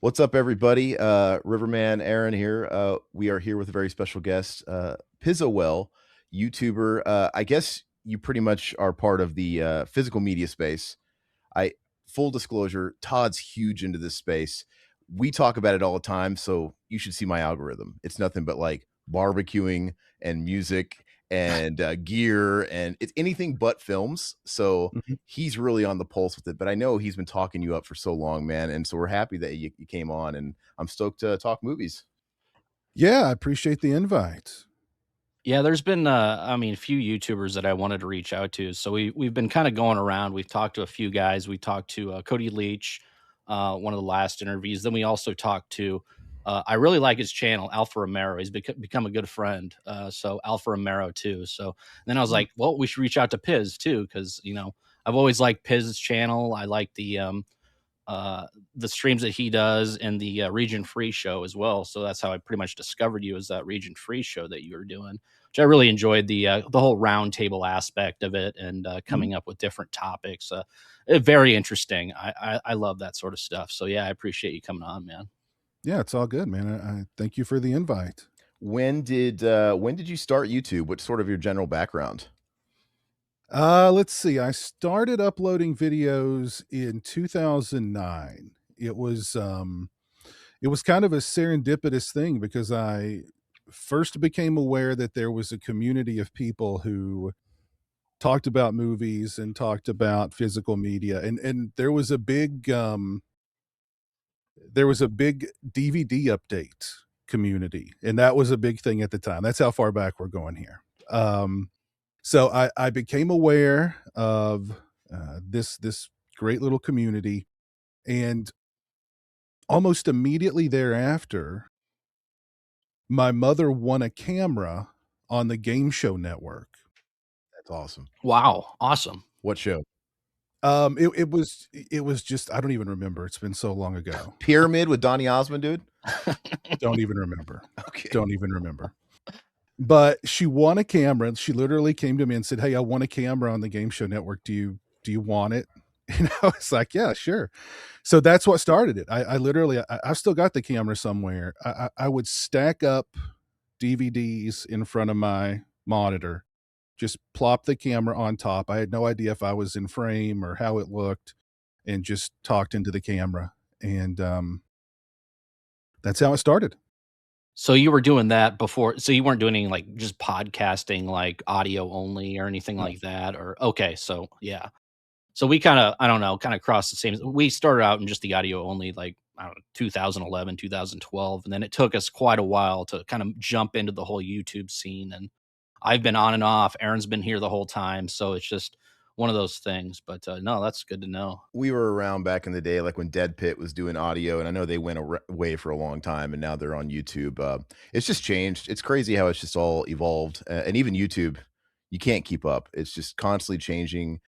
What's up, everybody? Riverman Aaron here. We are here with a very special guest, Pizzowell, YouTuber. I guess you pretty much are part of the physical media space. I Full disclosure, Todd's huge into this space. We talk about it all the time, so you should see my algorithm. It's nothing but like barbecuing and music and gear, and it's anything but films. So Mhm. he's really on the pulse with it. But I know he's been talking you up for so long, man, and so we're happy that you came on, and I'm stoked to talk movies. Yeah, I appreciate the invite. Yeah, there's been a few YouTubers that I wanted to reach out to. So we've been kind of going around. We've talked to a few guys. We talked to Cody Leach, one of the last interviews. Then we also talked to I really like his channel, Alpha Romero. He's become a good friend. So Alpha Romero too. So then I was Mm. like, well, we should reach out to Piz too, because I've always liked Piz's channel. I like the streams that he does and the region free show as well. So that's how I pretty much discovered you, as that region free show that you were doing, which I really enjoyed the whole roundtable aspect of it, and Mhm. coming up with different topics. Very interesting. I love that sort of stuff. So yeah, I appreciate you coming on, man. Yeah, it's all good, man. I thank you for the invite. When did you start YouTube? What's sort of your general background? Let's see. I started uploading videos in 2009. It was kind of a serendipitous thing because I first became aware that there was a community of people who talked about movies and talked about physical media, and there was a big DVD update community, and that was a big thing at the time. That's how far back we're going here. So I became aware of this great little community, and almost immediately thereafter, my mother won a camera on the Game Show Network. That's awesome. Wow, awesome. What show? It was just, I don't even remember. It's been so long ago. Pyramid with Donny Osmond, dude. Don't even remember. Okay. Don't even remember. But she won a camera. She literally came to me and said, "Hey, I won a camera on the Game Show Network. Do you want it?" And I was like, "Yeah, sure." So that's what started it. I literally, I've still got the camera somewhere. I would stack up DVDs in front of my monitor, just plop the camera on top. I had no idea if I was in frame or how it looked, and just talked into the camera. And that's how it started. So you were doing that before, so you weren't doing any, like, just podcasting, like audio only or anything No. like that? Or okay, so yeah. So we kinda, I don't know, kinda crossed the same. We started out in just the audio only, like, I don't know, 2011, 2012, and then it took us quite a while to kind of jump into the whole YouTube scene, and I've been on and off. Aaron's been here the whole time, so it's just one of those things. But no, that's good to know. We were around back in the day, like when Dead Pit was doing audio, and I know they went away for a long time, and now they're on YouTube. It's just changed. It's crazy how it's just all evolved, and even YouTube, you can't keep up. It's just constantly changing.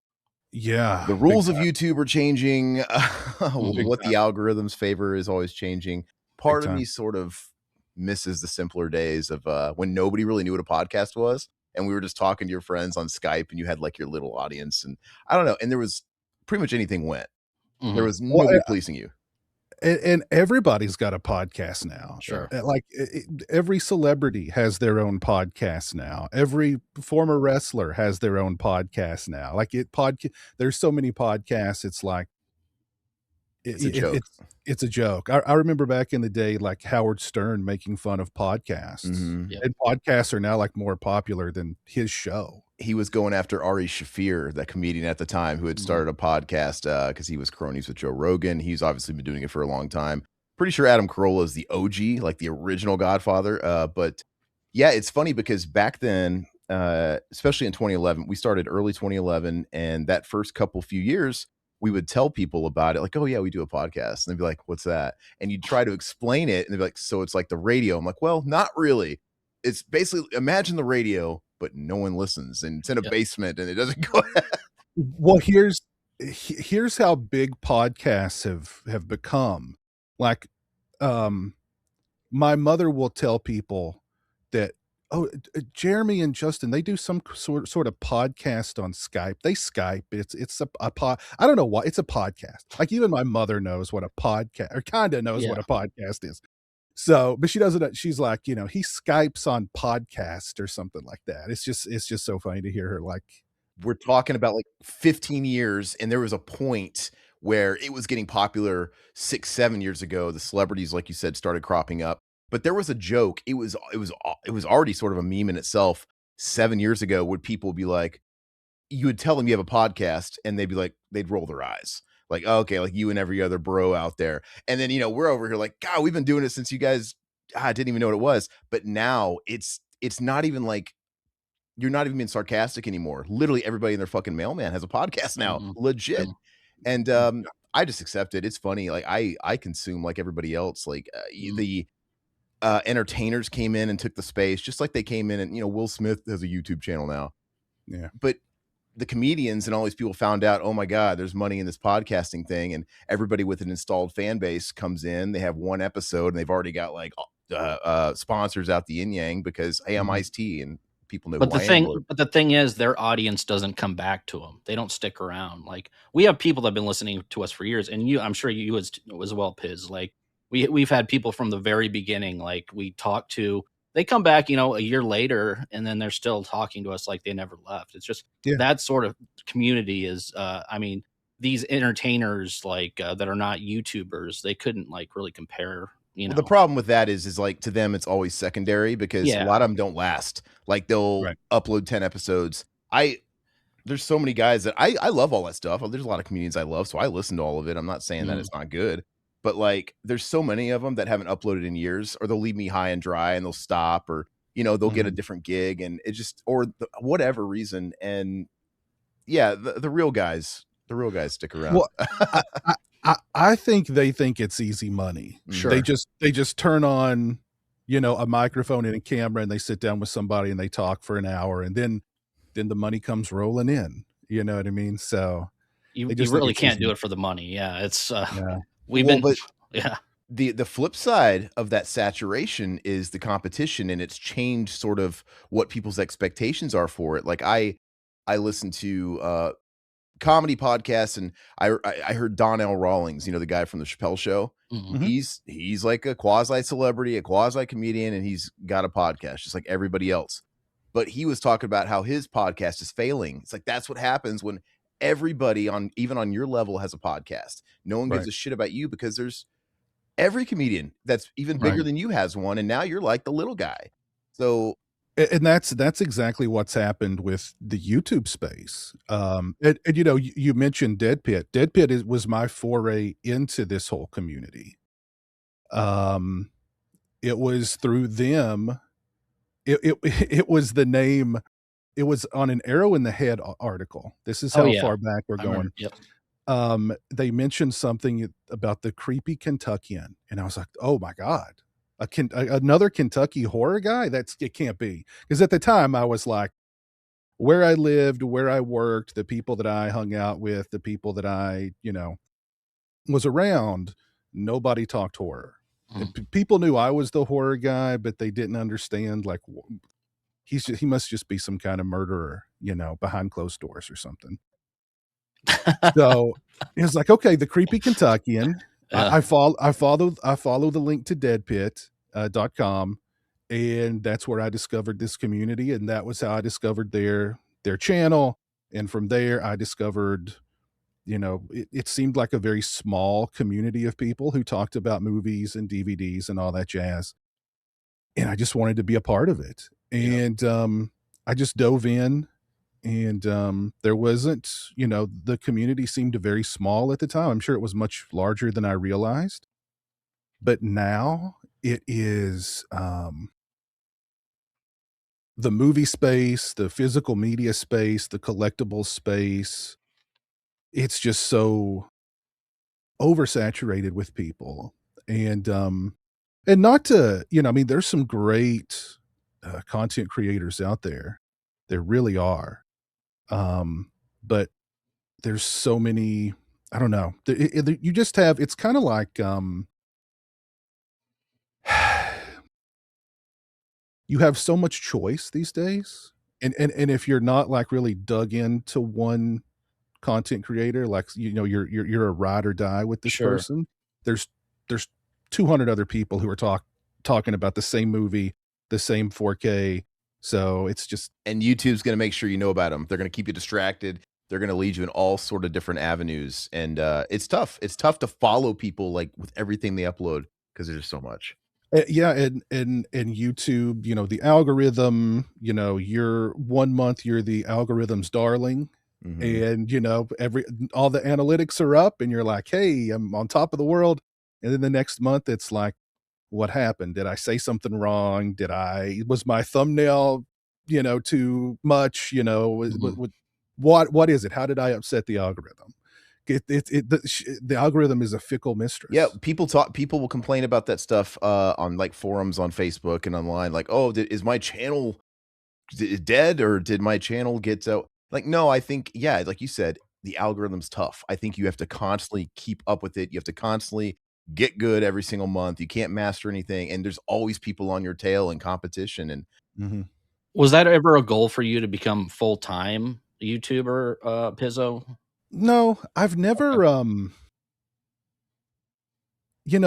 Yeah, The big rules of time, YouTube are changing. Mhm. big What time, the algorithms favor is always changing. big Part of me time. sort of misses the simpler days of when nobody really knew what a podcast was, and we were just talking to your friends on Skype, and you had like your little audience, and I don't know, and there was pretty much anything went. There Mhm. was Well, nobody policing you. and everybody's got a podcast now. Sure. Like, every celebrity has their own podcast now. Every former wrestler has their own podcast now. Like, there's so many podcasts. It's like It's a it, joke. it's a joke. I remember back in the day, like Howard Stern making fun of podcasts, Mhm. Yep. and podcasts are now like more popular than his show. He was going after Ari Shaffir, that comedian at the time who had Mhm. started a podcast, because he was cronies with Joe Rogan. He's obviously been doing it for a long time. Pretty sure Adam Carolla is the OG, like the original Godfather, but yeah, it's funny because back then, especially in 2011, we started early 2011, and that first couple few years, we would tell people about it, like, "Oh, yeah, we do a podcast," and they'd be like, "What's that?" And you'd try to explain it, and they'd be like, "So it's like the radio?" I'm like, "Well, not really. It's basically imagine the radio, but no one listens, and it's in a Yep. basement, and it doesn't go." Well, here's how big podcasts have become. Like, um, my mother will tell people that Oh, Jeremy and Justin, they do some sort of podcast on Skype. They Skype. It's a pod. I don't know why it's a podcast. Like even my mother knows what a podcast, or kind of knows Yeah. what a podcast is. So, but she doesn't. She's like, he Skypes on podcast or something like that. It's just so funny to hear her like, We're talking about like 15 years, and there was a point where it was getting popular 6, 7 years ago. The celebrities, like you said, started cropping up. But there was a joke. It was already sort of a meme in itself 7 years ago. Would people be like, you would tell them you have a podcast, and they'd be like, they'd roll their eyes, like, oh, okay, like you and every other bro out there. And then we're over here like, God, we've been doing it since you guys. I didn't even know what it was. But now it's not even like you're not even being sarcastic anymore. Literally everybody and their fucking mailman has a podcast now, Mhm. legit. Mm. And I just accept it. It's funny. Like I consume like everybody else. Like the entertainers came in and took the space, just like they came in and Will Smith has a YouTube channel now. yeah, But the comedians and all these people found out, oh my God, there's money in this podcasting thing, and everybody with an installed fan base comes in. They have one episode and they've already got like sponsors out the yin yang because hey, I'm Mhm. Ice-T and people know But who I am. Or the thing is, their audience doesn't come back to them. They don't stick around. Like we have people that have been listening to us for years, and I'm sure you as well, Piz. Like we've had people from the very beginning. Like we talked to, they come back, a year later, and then they're still talking to us like they never left. It's just Yeah. that sort of community is. I mean, these entertainers like that are not YouTubers, they couldn't like really compare. well, the problem with that is like to them it's always secondary because a lot Yeah. of them don't last. Like they'll Right. upload 10 episodes. There's so many guys that I love all that stuff. There's a lot of comedians I love, so I listen to all of it. I'm not saying that Mm. it's not good, but like there's so many of them that haven't uploaded in years, or they'll leave me high and dry and they'll stop, or they'll get a Mhm. different gig, and it just or whatever reason. And yeah, the real guys stick around. Well, I I think they think it's easy money. Sure. They just turn on, a microphone and a camera, and they sit down with somebody and they talk for an hour, and then the money comes rolling in. You know what I mean? So You they you just think really it's can't easy. do it for the money. Yeah, it's Yeah. we've Well, been but yeah. the flip side of that saturation is the competition, and it's changed sort of what people's expectations are for it. Like I listen to comedy podcasts, and I heard Donnell Rawlings, the guy from the Chappelle Show. Mhm. Mhm. He's like a quasi celebrity, a quasi comedian, and he's got a podcast just like everybody else. But he was talking about how his podcast is failing. It's like that's what happens when everybody on even on your level has a podcast. No one gives Right. a shit about you because there's every comedian that's even bigger Right. than you has one, and now you're like the little guy. So And that's exactly what's happened with the YouTube space. And you mentioned Dead Pit. Dead Pit was my foray into this whole community. Um, it was through them. It it was the name. It was on an Arrow in the Head article. This is Oh how yeah, far back we're I remember. going. Yep. They mentioned something about the creepy Kentuckian, and I was like, "Oh my god, another Kentucky horror guy? It can't be." Because at the time, I was like, where I lived, where I worked, the people that I hung out with, the people that I, was around, nobody talked horror. Mhm. People knew I was the horror guy, but they didn't understand like he must just be some kind of murderer, behind closed doors or something. So it was like, okay, the creepy Kentuckian. Yeah. I follow the link to deadpit.com, and that's where I discovered this community, and that was how I discovered their channel. And from there I discovered, it seemed like a very small community of people who talked about movies and DVDs and all that jazz. And I just wanted to be a part of it. Yeah. And I just dove in, and there wasn't, the community seemed very small at the time. I'm sure it was much larger than I realized, but now it is the movie space, the physical media space, the collectible space. It's just so oversaturated with people. And not to, I mean, there's some great content creators out there. There really are. But there's so many, I don't know. You just have, it's kind of like you have so much choice these days, and if you're not, like, really dug into one content creator, like, you're a ride or die with this Sure. person, there's there's 200 other people who are talking about the same movie, the same 4K, so it's just And YouTube's gonna make sure you know about them. They're gonna keep you distracted. They're gonna lead you in all sort of different avenues, and, it's tough. It's tough to follow people, like, with everything they upload because there's just so much. Yeah, and YouTube, the algorithm, you're 1 month, you're the algorithm's darling, Mhm. and, every all the analytics are up, and you're like, "Hey, I'm on top of the world," and then the next month, it's like, "What happened? Did I say something wrong? Was my thumbnail, too much?" Mhm. What is it? How did I upset the algorithm? The algorithm is a fickle Yeah, mistress. people will complain about that stuff, on, like, forums on Facebook and online, like, "Oh, d is my channel dead, or did my channel get so," like, no, I think, yeah, like you said, the algorithm's tough. I think you have to constantly keep up with it. You have to constantly get good every single month. You can't master anything, and there's always people on your tail and competition, and Mhm. Was that ever a goal for you to become full-time YouTuber, Pizzo? No, I've Okay. never,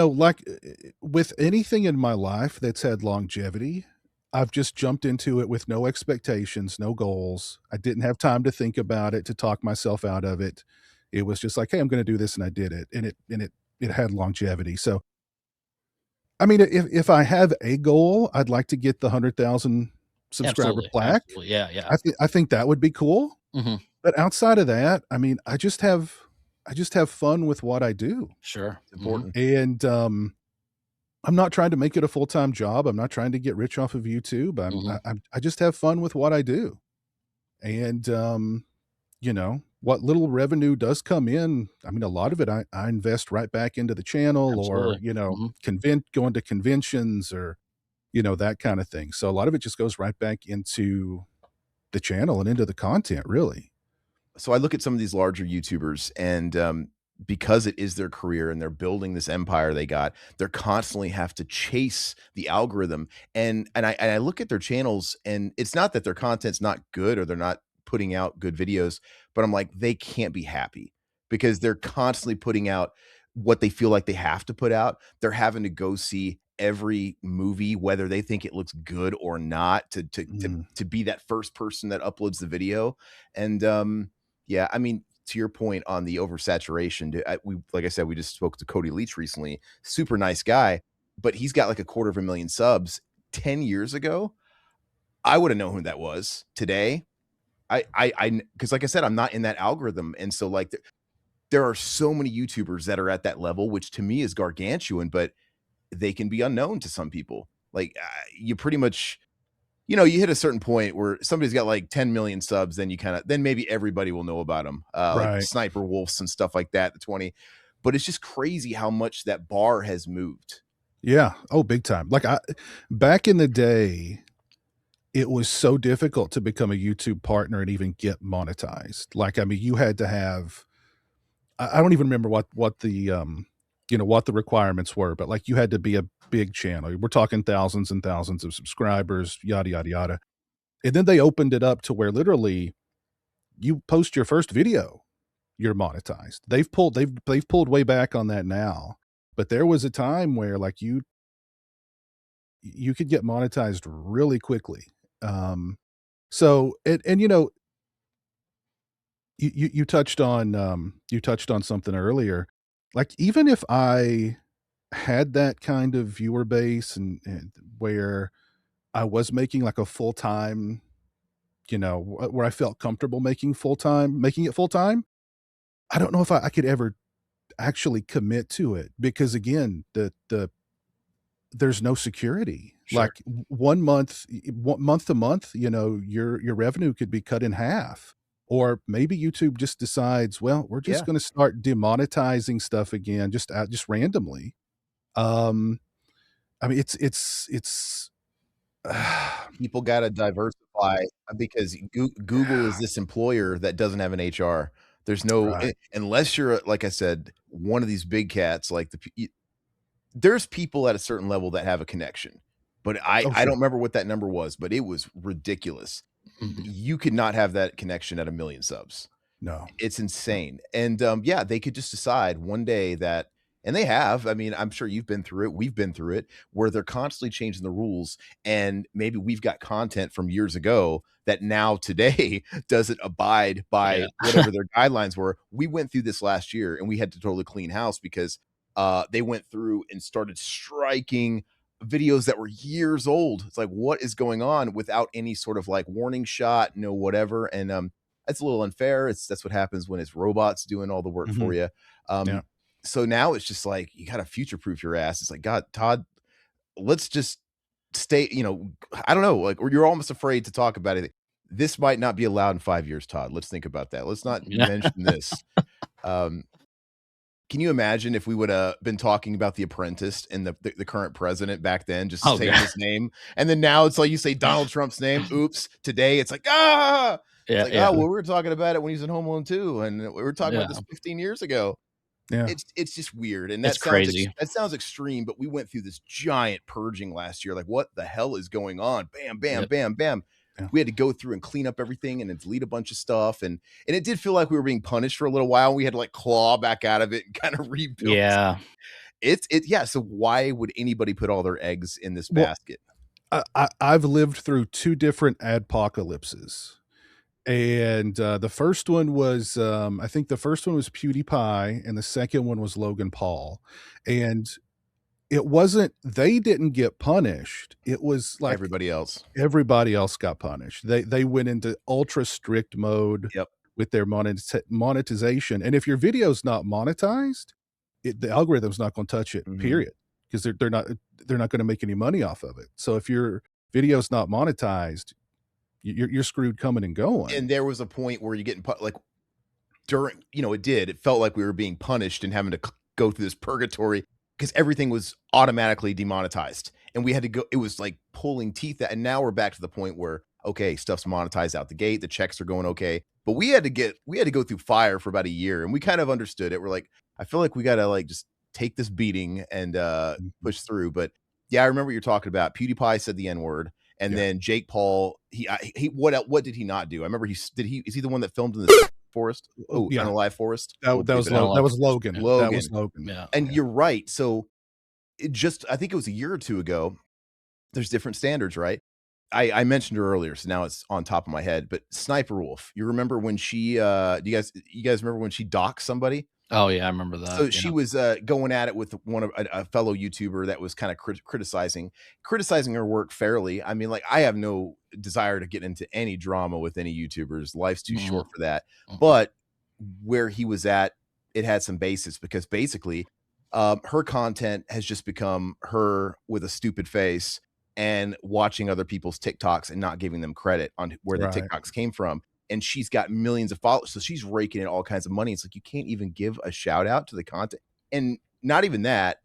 like, with anything in my life that's had longevity, I've just jumped into it with no expectations, no goals. I didn't have time to think about it, to talk myself out of it. It was just like, "Hey, I'm gonna do this," and I did it, and it had longevity. So, I mean, if I have a goal, I'd like to get the 100,000 subscriber Absolutely, plaque. absolutely, yeah, yeah. I think that would be cool, Mhm. but outside of that, I mean, I just have fun with what I do, Sure. it's Mhm, important. and, I'm not trying to make it a full-time job, I'm not trying to get rich off of YouTube, mhm. I just have fun with what I do, and, what little revenue does come in, I mean, a lot of it I invest right back into the channel, or, Absolutely. Mhm. going to conventions, or, that kinda thing, so a lot of it just goes right back into the channel and into the content, really. So I look at some of these larger YouTubers, and because it is their career and they're building this empire they got, they're constantly have to chase the algorithm. And I look at their channels, and it's not that their content's not good or they're not putting out good videos, but I'm like, they can't be happy because they're constantly putting out what they feel like they have to put out. They're having to go see every movie, whether they think it looks good or not, Mm, to be that first person that uploads the video. And yeah, I mean, to your point on the oversaturation, like I said, we just spoke to Cody Leach recently. Super nice guy, but he's got like a quarter of a million subs. 10 years ago, I would have known who that was. Today, because like I said, I'm not in that algorithm, and so like there are so many YouTubers that are at that level, which to me is gargantuan, but they can be unknown to some people. Like you pretty much, you hit a certain point where somebody's got like 10 million subs, then then maybe everybody will know about them. Like right. Sniper Wolves and stuff like that, the 20. But it's just crazy how much that bar has moved. Yeah. Oh, big time. Like, back in the day, it was so difficult to become a YouTube partner and even get monetized. Like, I mean, you had to have I don't even remember what the requirements were, but, like, you had to be a big channel. We're talking thousands and thousands of subscribers, yada, yada, yada. And then they opened it up to where literally you post your first video, you're monetized. They've pulled way back on that now, but there was a time where, like, you could get monetized really quickly. So and you touched on something earlier. Like, even if I had that kind of viewer base, and where I was making like a full-time, where I felt comfortable making it full-time, I don't know if I could ever actually commit to it, because again, there's no security. Sure. Like, 1 month, month to month, your revenue could be cut in half, or maybe YouTube just decides, "Well, we're just Yeah. gonna start demonetizing stuff again, just randomly." Um, I mean, it's People got to diversify because Google is yeah, this employer that doesn't have an HR. There's no, right. unless you're, like I said, one of these big cats, like there's people at a certain level that have a connection. but I Oh, sure. don't remember what that number was, but it was ridiculous. Mhm. You could not have that connection at 1,000,000 subs. No. It's insane. And, yeah, they could just decide one day that and they have, I mean, I'm sure you've been through it, we've been through it, where they're constantly changing the rules, and maybe we've got content from years ago that now today doesn't abide Yeah. by whatever their guidelines were. We went through this last year, and we had to totally clean house because, they went through and started striking videos that were years old. It's like, what is going on without any sort of, like, warning shot, no whatever, and, that's a little unfair. That's what happens when it's robots doing all the work for Mhm. you. Yeah. So now it's just like you gotta future proof your ass. It's like, God, Todd, let's just stay, I don't know, like, or you're almost afraid to talk about it. This might not be allowed in 5 years, Todd. Let's think about that. Let's not Yeah. mention this. Um, can you imagine if we would have been talking about The Apprentice and the current president back then, just Oh, saying God. his name, and then now it's like you say Donald Trump's name. Oops. Today it's like, ah, it's Yeah, like, yeah, oh, well, we were talking about it when he was in Home Alone 2, and we were talking about yeah. this 15 years ago. Yeah. It's just weird, and It's crazy. that sounds extreme, but we went through this giant purging last year. Like, what the hell is going on? Bam, bam, Yep. bam, bam. Yeah. We had to go through and clean up everything and then delete a bunch of stuff, and it did feel like we were being punished for a little while. We had to like claw back out of it and kind of rebuild. Yeah. Yeah. So why would anybody put all their eggs in this Well, basket? I've lived through 2 different adpocalypses. And the first one was, I think the first one was PewDiePie, and the second one was Logan Paul. And it wasn't, they didn't get punished. It was like Everybody else. everybody else got punished. They went into ultra strict mode Yep. with their monetization. And if your video's not monetized, the algorithm's not going to touch it, Mhm. period. Because they're not going to make any money off of it. So if your video's not monetized, you're screwed coming and going. And there was a point where you're getting like during, it felt like we were being punished and having to go through this purgatory because everything was automatically demonetized, and we had to go. It was like pulling teeth. And now we're back to the point where, okay, stuff's monetized out the gate, the checks are going okay, but we had to go through fire for about a year, and we kind of understood it. We're like, I feel like we got to like just take this beating and push through. But yeah, I remember what you're talking about. PewDiePie said the N-word. And Yeah. then Jake Paul, what did he not do? I remember is he the one that filmed in the forest? Oh, Yeah. Unalive Forest. That We'll was bleep it out. that was Logan. Logan. That was Logan. Yeah. And Yeah. you're right. So I think it was a year or two ago. There's different standards, right? I mentioned her earlier, so now it's on top of my head. But Sniper Wolf, you remember when she? Do you guys remember when she doxed somebody? Oh, yeah, I remember that. So yeah. she was going at it with one of a fellow YouTuber that was kind of criticizing her work fairly. I mean, like, I have no desire to get into any drama with any YouTubers. Life's too short for that. Mhm. But where he was at, it had some basis because basically, her content has just become her with a stupid face and watching other people's TikToks and not giving them credit on where the Right. TikToks came from. And she's got millions of followers, so she's raking in all kinds of money. It's like you can't even give a shout out to the content, and not even that.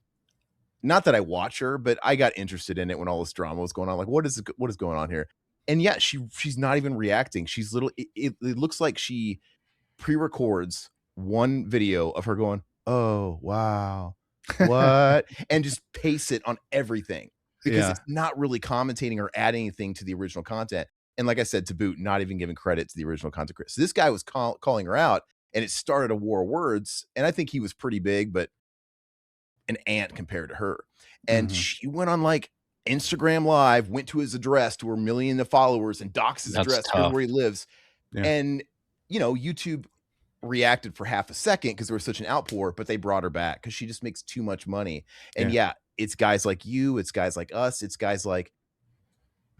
Not that I watch her, but I got interested in it when all this drama was going on. Like, what is going on here? And yeah, she's not even reacting. She's little. It looks like she pre-records one video of her going, "Oh wow, what," and just pastes it on everything because Yeah. it's not really commentating or adding anything to the original content. And like I said, to boot, not even giving credit to the original content creator. So this guy was calling her out, and it started a war of words. And I think he was pretty big, but an ant compared to her. And Mhm. she went on like Instagram Live, went to his address to her million of followers and doxed his That's address tough. where he lives. Yeah. And YouTube reacted for half a second because there was such an outpour, but they brought her back because she just makes too much money. And yeah, it's guys like you, it's guys like us, it's guys like,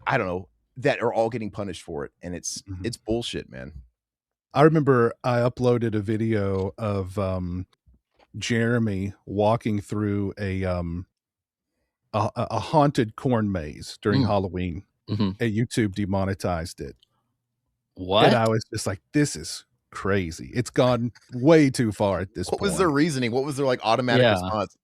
I don't know, that are all getting punished for it. And it's Mhm. bullshit, man. I remember I uploaded a video of Jeremy walking through a haunted corn maze during Halloween, Mhm. and YouTube demonetized it. What? And I was just like, this is crazy. It's gone way too far at this What point. was their reasoning? What was their like automatic Yeah. response?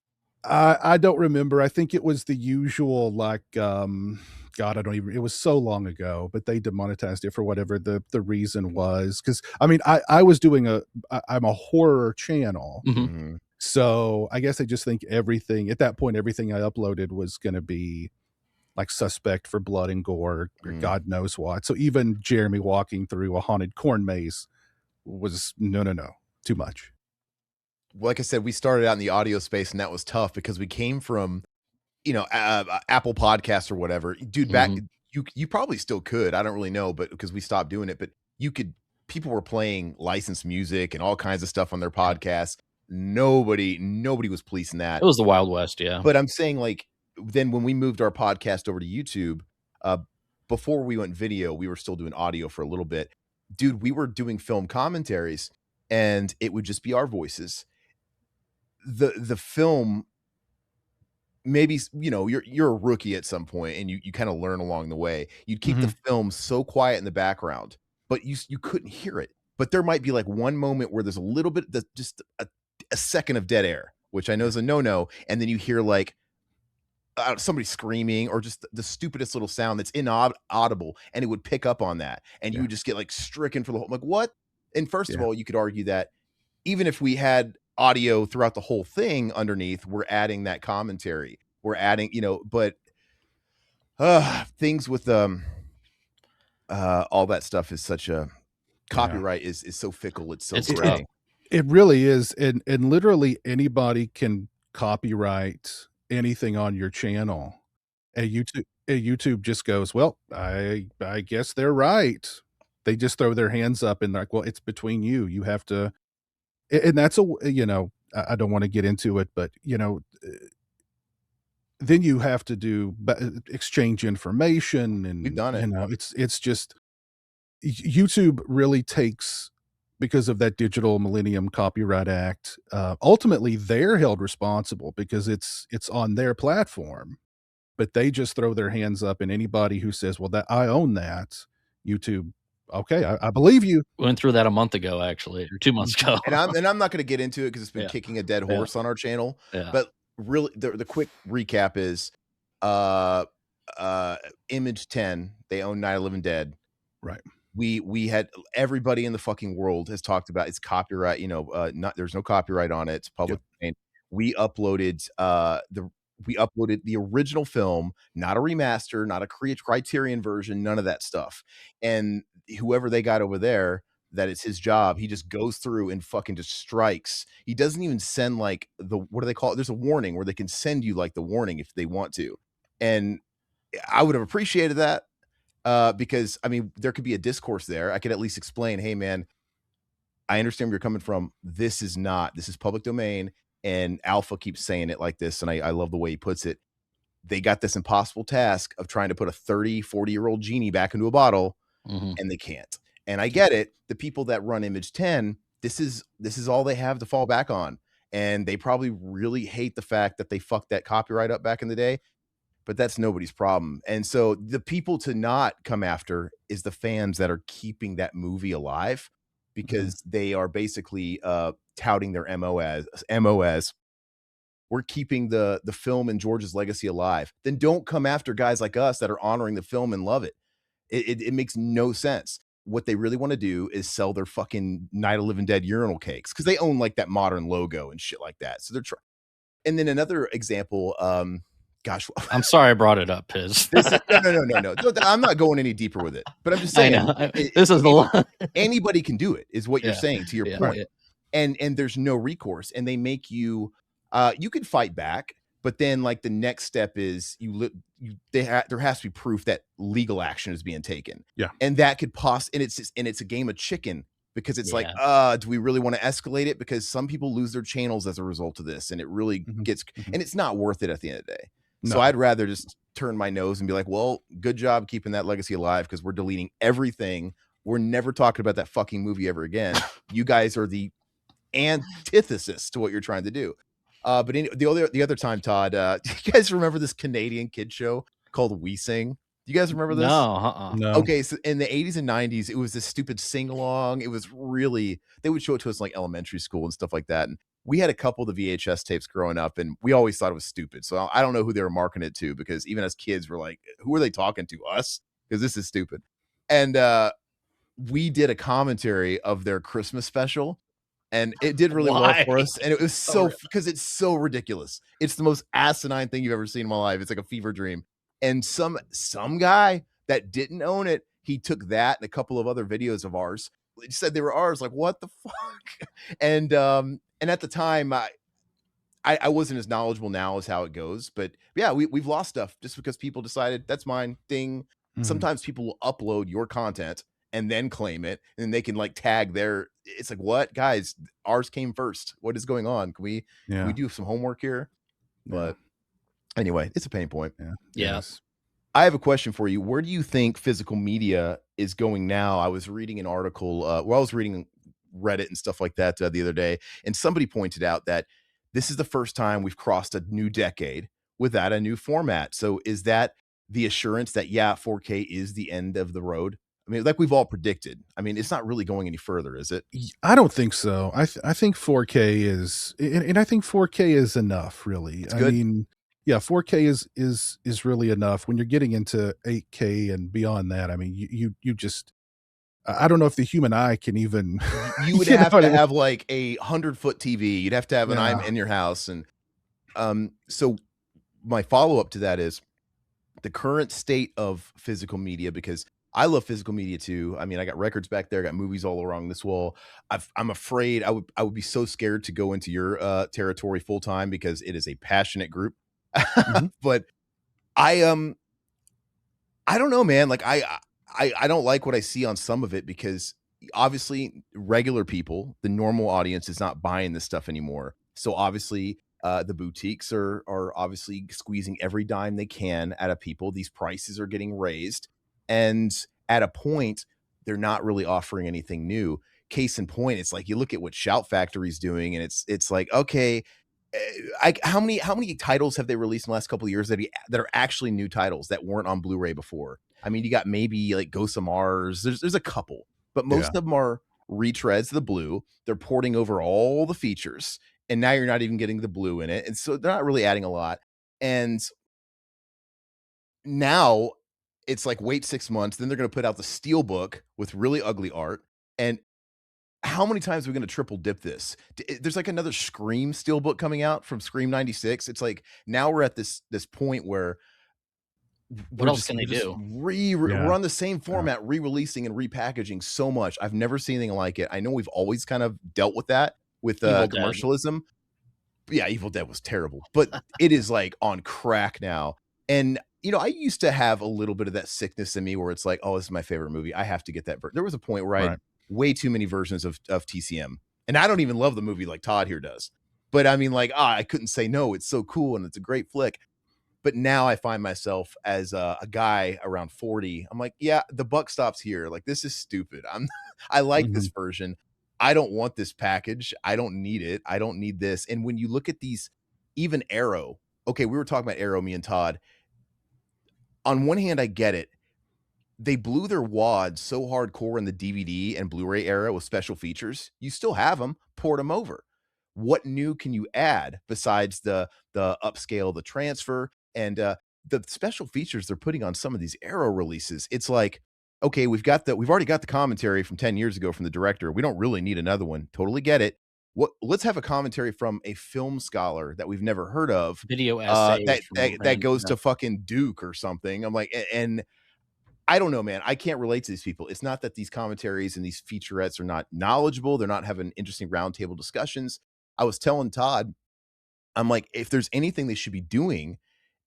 I don't remember. I think it was the usual, like, God, it was so long ago, but they demonetized it for whatever the reason was. Cause I mean, I was doing I'm a horror channel. Mhm. Mhm. So I guess I just think everything at that point, everything I uploaded was going to be like suspect for blood and gore or God knows what. So even Jeremy walking through a haunted corn maze was no, too much. Like I said, we started out in the audio space, and that was tough because we came from, Apple Podcasts or whatever. Dude, back you probably still could. I don't really know, but because we stopped doing it, but you could. People were playing licensed music and all kinds of stuff on their podcasts. Nobody was policing that. It was the Wild West, yeah. But I'm saying, like, then when we moved our podcast over to YouTube, before we went video, we were still doing audio for a little bit. Dude, we were doing film commentaries, and it would just be our voices. The film, maybe, you're a rookie at some point, and you kind of learn along the way. You'd keep the film so quiet in the background, but you couldn't hear it. But there might be like one moment where there's a little bit, just a second of dead air, which I know is a no-no, and then you hear like somebody screaming or just the stupidest little sound that's inaudible, and it would pick up on that, and you would just get like stricken for the whole, like, what? And first of all, you could argue that even if we had audio throughout the whole thing underneath, we're adding that commentary, we're adding, but things with all that stuff is such a copyright is so fickle, it's so gray. It really is, and literally anybody can copyright anything on your channel, and YouTube just goes, well, I guess they're right. They just throw their hands up and they're like, well, it's between you. You have to, and that's I don't want to get into it, but then you have to do exchange information, and we've done it. It's just YouTube really takes, because of that Digital Millennium Copyright Act, ultimately they're held responsible because it's on their platform, but they just throw their hands up, and anybody who says, well, that I own that, YouTube, okay, I believe you. We went through that a month ago, actually, or 2 months ago. And I'm not going to get into it because it's been kicking a dead horse on our channel. But really, the quick recap is, Image 10, they own Night of the Living Dead. Right. We had, everybody in the fucking world has talked about it's copyright, there's no copyright on it. It's public domain. We uploaded the original film, not a remaster, not a Criterion version, none of that stuff. And whoever they got over there, that it's his job, he just goes through and fucking just strikes. He doesn't even send like what do they call it? There's a warning where they can send you like the warning if they want to. And I would have appreciated that. Because I mean, there could be a discourse there. I could at least explain, hey man, I understand where you're coming from. This is public domain, and Alpha keeps saying it like this, and I love the way he puts it. They got this impossible task of trying to put a 40-year-old genie back into a bottle, and they can't. And I get it. The people that run Image 10, this is all they have to fall back on. And they probably really hate the fact that they fucked that copyright up back in the day. But that's nobody's problem. And so the people to not come after is the fans that are keeping that movie alive, because they are basically touting their MO as we're keeping the film and George's legacy alive. Then don't come after guys like us that are honoring the film and love it. It makes no sense. What they really want to do is sell their fucking Night of the Living Dead urinal cakes because they own like that modern logo and shit like that. So they're trying. And then another example, gosh, I'm sorry I brought it up, Piz. No. I'm not going any deeper with it, but I'm just saying, this is the line. Anybody can do it, is what you're saying, to your point. Yeah. And there's no recourse, and they make you, you can fight back, but then like the next step is there has to be proof that legal action is being taken. Yeah, and that could and it's a game of chicken. Because it's like, do we really want to escalate it? Because some people lose their channels as a result of this, and it really gets, and it's not worth it at the end of the day. No. So I'd rather just turn my nose and be like, well, good job keeping that legacy alive, because we're deleting everything. We're never talking about that fucking movie ever again. You guys are the antithesis to what you're trying to do. But the other time, Todd, do you guys remember this Canadian kid show called We Sing? Do you guys remember this? No. No. Okay, so in the 80s and 90s, it was this stupid sing-along. It was really, they would show it to us in like elementary school and stuff like that. And we had a couple of the VHS tapes growing up, and we always thought it was stupid. So I don't know who they were marketing it to, because even as kids, we're like, who are they talking to? Us? Because this is stupid. And we did a commentary of their Christmas special, and it did really well for us. And it was because it's so ridiculous. It's the most asinine thing you've ever seen in my life. It's like a fever dream. And some guy that didn't own it, he took that and a couple of other videos of ours, said they were ours. Like, what the fuck? And at the time, I wasn't as knowledgeable now as how it goes, but yeah, we've lost stuff just because people decided that's mine. Ding. Mhm. Sometimes people will upload your content and then claim it, and they can like tag their. It's like, what, guys? Ours came first. What is going on? Can we Yeah. do some homework here? Yeah. But anyway, it's a pain point. Yeah. Yeah. Yes. I have a question for you. Where do you think physical media is going now? I was reading an article, I was reading Reddit and stuff like that the other day, and somebody pointed out that this is the first time we've crossed a new decade without a new format. So is that the assurance that, yeah, 4K is the end of the road? I mean, like we've all predicted. I mean, it's not really going any further, is it? I don't think so. I think 4K is, and I think 4K is enough. Really, It's I good. mean, yeah, 4K is really enough. When you're getting into 8K and beyond that, I mean, you just, I don't know if the human eye can even, You would you know have what to I mean? have like a 100-foot TV. You'd have to have an Yeah. IM in your house. And so my follow-up to that is the current state of physical media, because I love physical media too. I mean, I got records back there, I got movies all along this wall. I'm afraid I would be so scared to go into your territory full time because it is a passionate group. Mhm. But I I don't know, man. Like I don't like what I see on some of it because obviously regular people, the normal audience is not buying this stuff anymore. So obviously the boutiques are obviously squeezing every dime they can out of people. These prices are getting raised, and at a point, they're not really offering anything new. Case in point, it's like you look at what Shout Factory's doing, and it's like, okay, how many titles have they released in the last couple of years that are actually new titles that weren't on Blu-ray before? I mean, you got maybe like Ghosts of Mars. There's a couple, but Yeah. most of them are retreads of the blue. They're porting over all the features, and now you're not even getting the blue in it, and so they're not really adding a lot. And now it's like wait 6 months, then they're going to put out the Steelbook with really ugly art, and how many times are we going to triple dip this? There's like another Scream Steelbook coming out from Scream '96. It's like now we're at this point where What we're else just can they we're just do? we're Yeah. on the same Yeah. format, re-releasing and repackaging so much. I've never seen anything like it. I know we've always kind of dealt with that with Evil Dead. commercialism. Yeah, Evil Dead was terrible, but it is like on crack now. And I used to have a little bit of that sickness in me where it's like, oh, this is my favorite movie. I have to get that. There was a point where I had Right. way too many versions of TCM, and I don't even love the movie like Todd here does. But I mean, like, I couldn't say no. It's so cool and it's a great flick. But now I find myself as a guy around 40. I'm like, yeah, the buck stops here. Like, this is stupid. I like this Mhm. version. I don't want this package. I don't need it. I don't need this. And when you look at these, even Arrow, okay, we were talking about Arrow, me and Todd. On one hand, I get it. They blew their wads so hardcore in the DVD and Blu-ray era with special features. You still have them, port them over. What new can you add besides the upscale, the transfer, and the special features they're putting on some of these Arrow releases? It's like, okay, we've already got the commentary from 10 years ago from the director. We don't really need another one. Totally get it. Let's have a commentary from a film scholar that we've never heard of. Video essays That, from that that random. goes to fucking Duke or something. I'm like, and I don't know, man. I can't relate to these people. It's not that these commentaries and these featurettes are not knowledgeable. They're not having interesting roundtable discussions. I was telling Todd, I'm like, if there's anything they should be doing,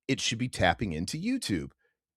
it should be tapping into YouTube.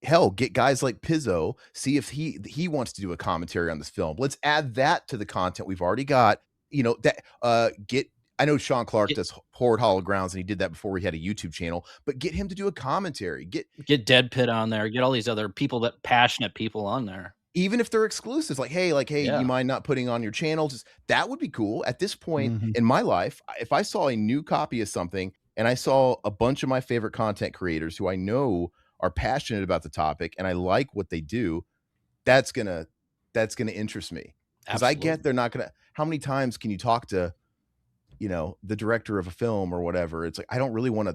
Hell, get guys like Pizzo, see if he wants to do a commentary on this film. Let's add that to the content we've already got. That get I know Sean Clark Get, does Horde Hollow and he did that before he had a YouTube channel, but get him to do a commentary. get Dead Pit on there. Get all these other people, that passionate people on there. Even if they're exclusives, like, hey, you Yeah. mind not putting on your channel? Just that would be cool. At this point Mhm. in my life, if I saw a new copy of something and I saw a bunch of my favorite content creators who I know are passionate about the topic and I like what they do, that's gonna interest me. Because I get Absolutely. they're not gonna. How many times can you talk to the director of a film or whatever? It's like I don't want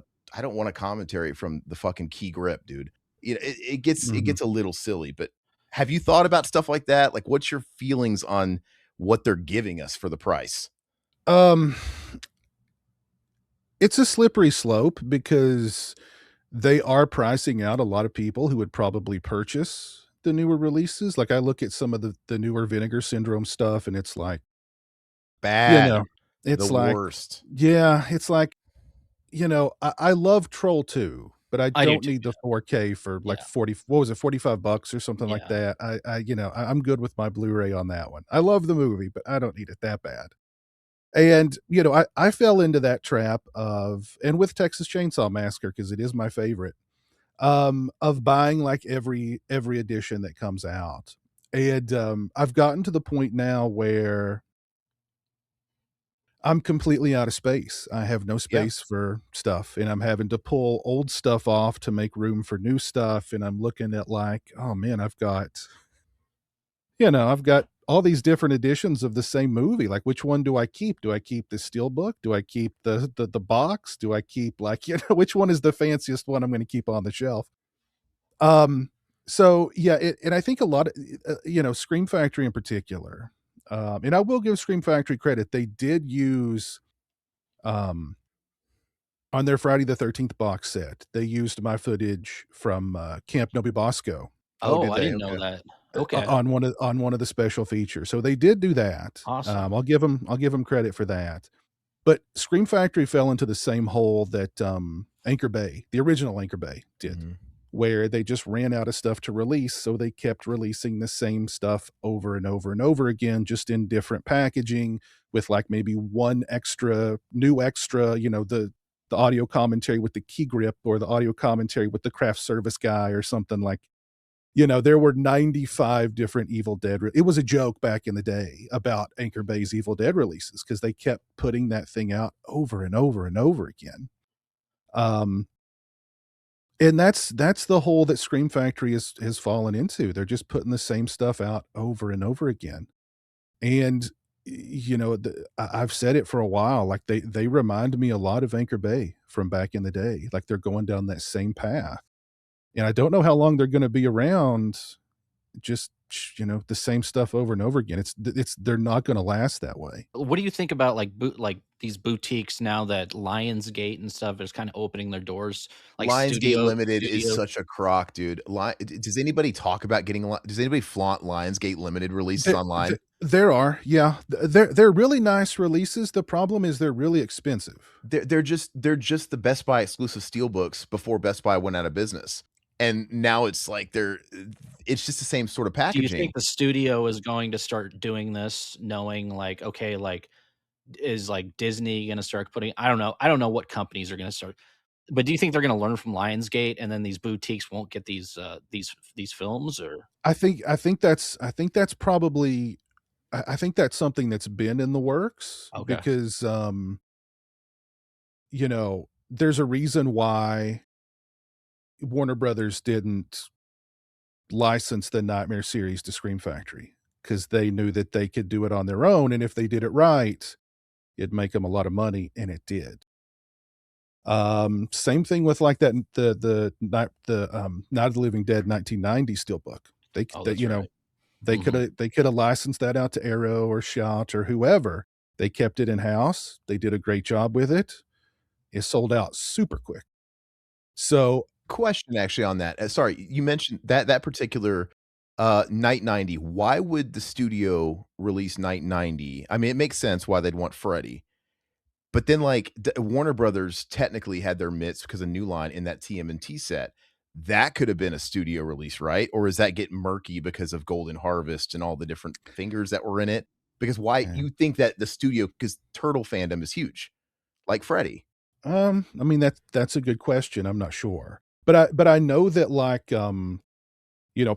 a commentary from the fucking Key Grip, dude. It Mhm. gets a little silly. But have you thought about stuff like that? Like, what's your feelings on what they're giving us for the price? Um, it's a slippery slope because they are pricing out a lot of people who would probably purchase the newer releases. Like, I look at some of the newer Vinegar Syndrome stuff, and it's like, you Bad. know, The it's like, worst. yeah, it's like, I love Troll 2, but I I do don't too. need the 4K for like Yeah. 40, what was it, $45 or something like Yeah. that. I'm good with my Blu-ray on that one. I love the movie, but I don't need it that bad. And, I fell into that trap and with Texas Chainsaw Massacre, because it is my favorite, of buying like every edition that comes out. And I've gotten to the point now where I'm completely out of space. I have no Yeah. space for stuff, and I'm having to pull old stuff off to make room for new stuff, and I'm looking at like, "Oh, man, I've got all these different editions of the same movie, like, which one do I keep? Do I keep the steelbook? Do I keep the box? Do I keep, like, which one is the fanciest one I'm gonna keep on the shelf?" Um, so, yeah, and I think a lot of, Scream Factory in particular, and I will give Scream Factory credit, they did use, um on their Friday the 13th box set, they used my footage from, Camp Nobibosco, Oh, Oh, did I they? didn't know Okay. that. Okay. on one of the special features, so they did do that. Awesome. I'll give them credit for that. But Scream Factory fell into the same hole that, Anchor Bay, the original Anchor Bay, did, Mhm. where they just ran out of stuff to release, so they kept releasing the same stuff over and over and over again, just in different packaging with, like, maybe one new extra, the audio commentary with the key grip or the audio commentary with the craft service guy or something like. There were 95 different Evil Dead it was a joke back in the day about Anchor Bay's Evil Dead releases because they kept putting that thing out over and over and over again. Um, and that's the hole that Scream Factory has fallen into. They're just putting the same stuff out over and over again. And I've said it for a while, like they remind me a lot of Anchor Bay from back in the day. Like they're going down that same path. And I don't know how long they're gonna be around, just, the same stuff over and over again. They're not gonna last that way. What do you think about like these boutiques now that Lionsgate and stuff is kind of opening their doors, like Lionsgate studio Limited is studio? such a crock, dude. Does anybody talk about does anybody flaunt Lionsgate Limited releases online? There are, yeah, they're really nice releases. The problem is they're really expensive. They're just the Best Buy exclusive steelbooks before Best Buy went out of business. And now it's like it's just the same sort of Do you think packaging. the studio is going to start doing this, knowing like, okay, like is like Disney going to start putting? I don't know what companies are going to start, but do you think they're going to learn from Lionsgate, and then these boutiques won't get these films? Or I think that's probably I think that's something that's been in the works okay, because, there's a reason why Warner Brothers didn't license the Nightmare series to Scream Factory because they knew that they could do it on their own, and if they did it right, it'd make them a lot of money, and it did. Same thing with like that Night of the Living Dead 1990 steelbook. They c oh, that, that's right. Hmm. they coulda licensed that out to Arrow or Shout or whoever. They kept it in-house. They did a great job with it. It sold out super quick. So, Question actually on that. Sorry, you mentioned that particular Night 90. Why would the studio release Night 90? I mean, it makes sense why they'd want Freddy. But then, like, Warner Brothers technically had their mitts because of New Line in that TMNT set. That could have been a studio release, right? Or is that get murky because of Golden Harvest and all the different fingers that were in it? Because why eh, you think that the studio, because Turtle fandom is huge, like Freddy. I mean, that's a good question. I'm not sure. But I know that like,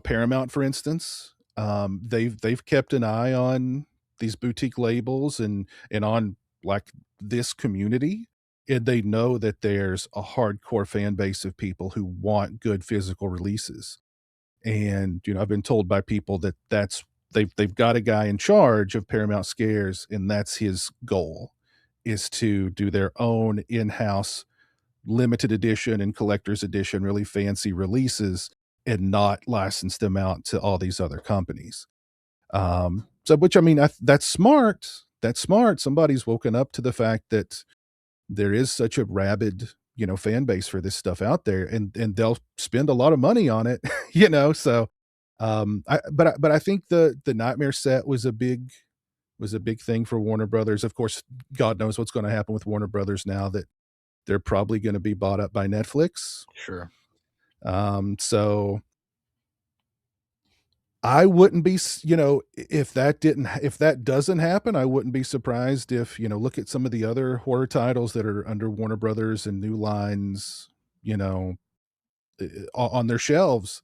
Paramount, for instance, they've kept an eye on these boutique labels and on like this community, and they know that there's a hardcore fan base of people who want good physical releases. And I've been told by people that they've got a guy in charge of Paramount Scares, and that's his goal is to do their own in-house limited edition and collector's edition, really fancy releases and not license them out to all these other companies. So, which I mean, that's smart. That's smart. Somebody's woken up to the fact that there is such a rabid fan base for this stuff out there, and they'll spend a lot of money on it, so but I think the Nightmare set was a big thing for Warner Brothers. Of course, God knows what's going to happen with Warner Brothers now that they're probably going to be bought up by Netflix. Sure. So I wouldn't be, if that doesn't happen, I wouldn't be surprised if, look at some of the other horror titles that are under Warner Brothers and New Lines, on their shelves.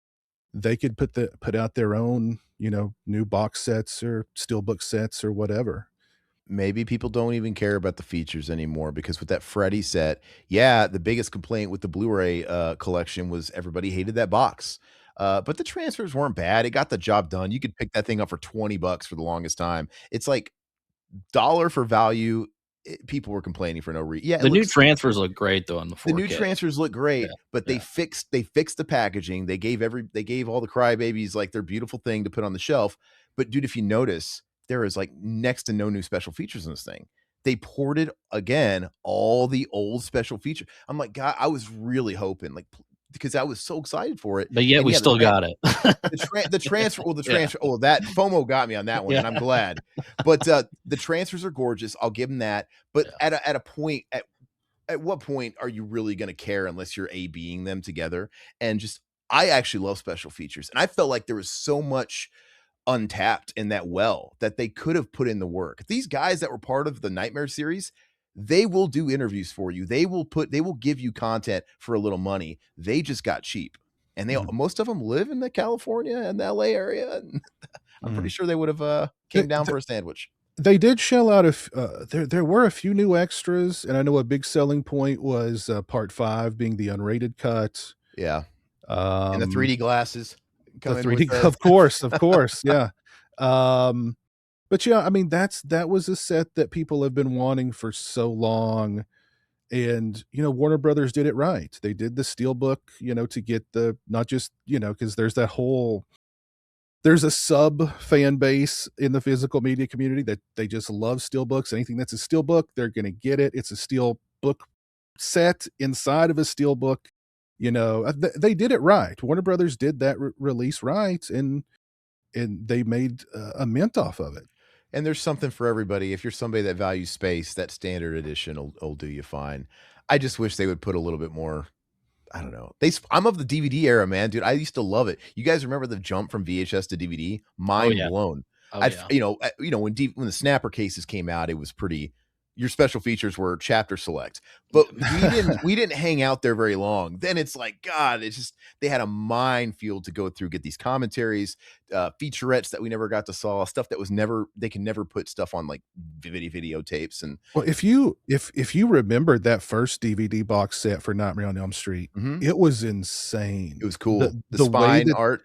They could put out their own, new box sets or steelbook sets or whatever. Maybe people don't even care about the features anymore, because with that Freddy set, yeah, the biggest complaint with the Blu-ray collection was everybody hated that box. But the transfers weren't bad. It got the job done. You could pick that thing up for $20 for the longest time. It's like dollar for value. People were complaining for no reason. Yeah, The new transfers look great though on the 4K. the new transfers look great, but they fixed the packaging. They gave all the crybabies like their beautiful thing to put on the shelf. But dude, if you notice, there is like next to no new special features in this thing. They ported again all the old special features. I'm like, God, I was really hoping, like, because I was so excited for it. But yet we still got it. The transfer, that FOMO got me on that one, and I'm glad. But the transfers are gorgeous. I'll give them that. But at a point, at what point are you really going to care unless you're A-Bing them together? And just, I actually love special features, and I felt like there was so much untapped in that well that they could have put in the work. These guys that were part of the Nightmare series, they will do interviews for you. They will give you content for a little money. They just got cheap. And most of them live in the California and the LA area. And I'm pretty sure they would have came down for a sandwich. They did shell out there were a few new extras, and I know a big selling point was part 5 being the unrated cut. Yeah. And the 3D glasses. The 3D, of course, yeah. But yeah, I mean, that was a set that people have been wanting for so long, and Warner Brothers did it right. They did the steelbook, to get the, not just, because there's a sub fan base in the physical media community that they just love steelbooks. Anything that's a steelbook, they're going to get it. It's a steelbook set inside of a steelbook. They did it right. Warner Brothers did that release right, and they made a mint off of it. And there's something for everybody. If you're somebody that values space, that standard edition will do you fine. I just wish they would put a little bit more. I don't know. I'm of the DVD era, man, dude. I used to love it. You guys remember the jump from VHS to DVD? Mind blown. When the Snapper cases came out, it was pretty. Your special features were chapter select, but we didn't hang out there very long. Then it's like, God, it's just, they had a minefield to go through, get these commentaries, featurettes that we never got to saw, stuff that was they can never put stuff on like videotapes. And well, if you remembered that first DVD box set for Nightmare on Elm Street, it was insane. It was cool. The spine art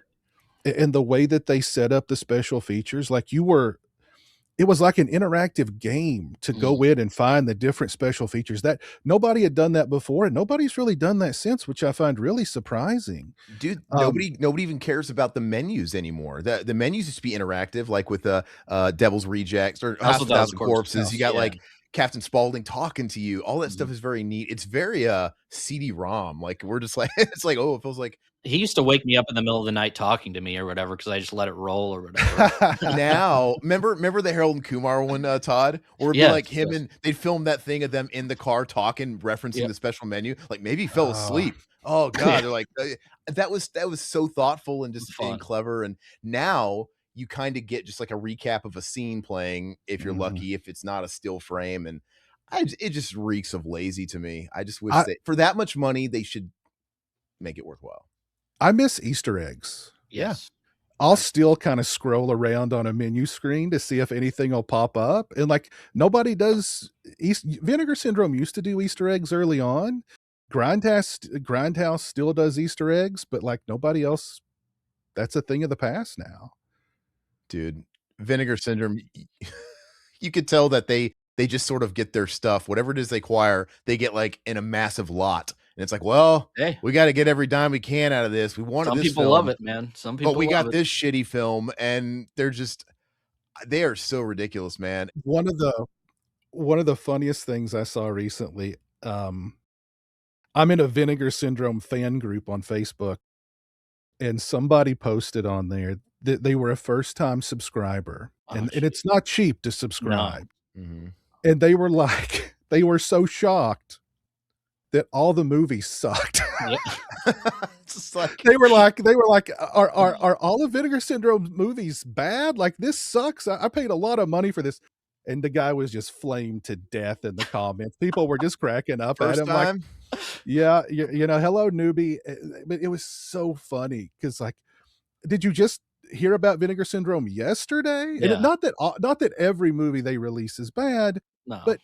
and the way that they set up the special features, like it was like an interactive game to go in and find the different special features that nobody had done that before, and nobody's really done that since, which I find really surprising. Dude, nobody even cares about the menus anymore. The menus used to be interactive, like with Devil's Rejects or House of Thousand Corpses. You got like Captain Spaulding talking to you. All that stuff is very neat. It's very CD-ROM. Like, we're just like, it's like, oh, it feels like. He used to wake me up in the middle of the night talking to me or whatever, because I just let it roll or whatever. Now, remember the Harold and Kumar one, Todd? Or it'd be like him and they'd film that thing of them in the car talking, referencing the special menu. Like, maybe he fell asleep. Oh God, they're like, that was so thoughtful and just being clever. And now you kind of get just like a recap of a scene playing, if you're lucky, if it's not a still frame. And it just reeks of lazy to me. I just wish that for that much money, they should make it worthwhile. I miss Easter eggs. Yes. I'll still kind of scroll around on a menu screen to see if anything will pop up. And like, nobody does. Vinegar Syndrome used to do Easter eggs early on. Grindhouse still does Easter eggs, but like nobody else. That's a thing of the past now. Dude, Vinegar Syndrome, you could tell that they just sort of get their stuff, whatever it is they acquire, they get like in a massive lot. And it's like, well, we got to get every dime we can out of this. We wanted this film. Some people love it, man. Some people, but we got this shitty film, and they are so ridiculous, man. One of the funniest things I saw recently, I'm in a Vinegar Syndrome fan group on Facebook, and somebody posted on there that they were a first-time subscriber, Oh, and it's not cheap to no. subscribe, Mhm. and they were like they were so shocked that all the movies sucked. Yeah. It's just like They were like, "Are all of Vinegar Syndrome's movies bad? Like, this sucks. I paid a lot of money for this." And the guy was just flamed to death in the comments. People were just cracking up at first him like, time. "Yeah, you know, hello, newbie." But it was so funny because, like, did you just hear about Vinegar Syndrome yesterday? And Yeah. not that every movie they release is bad, No. but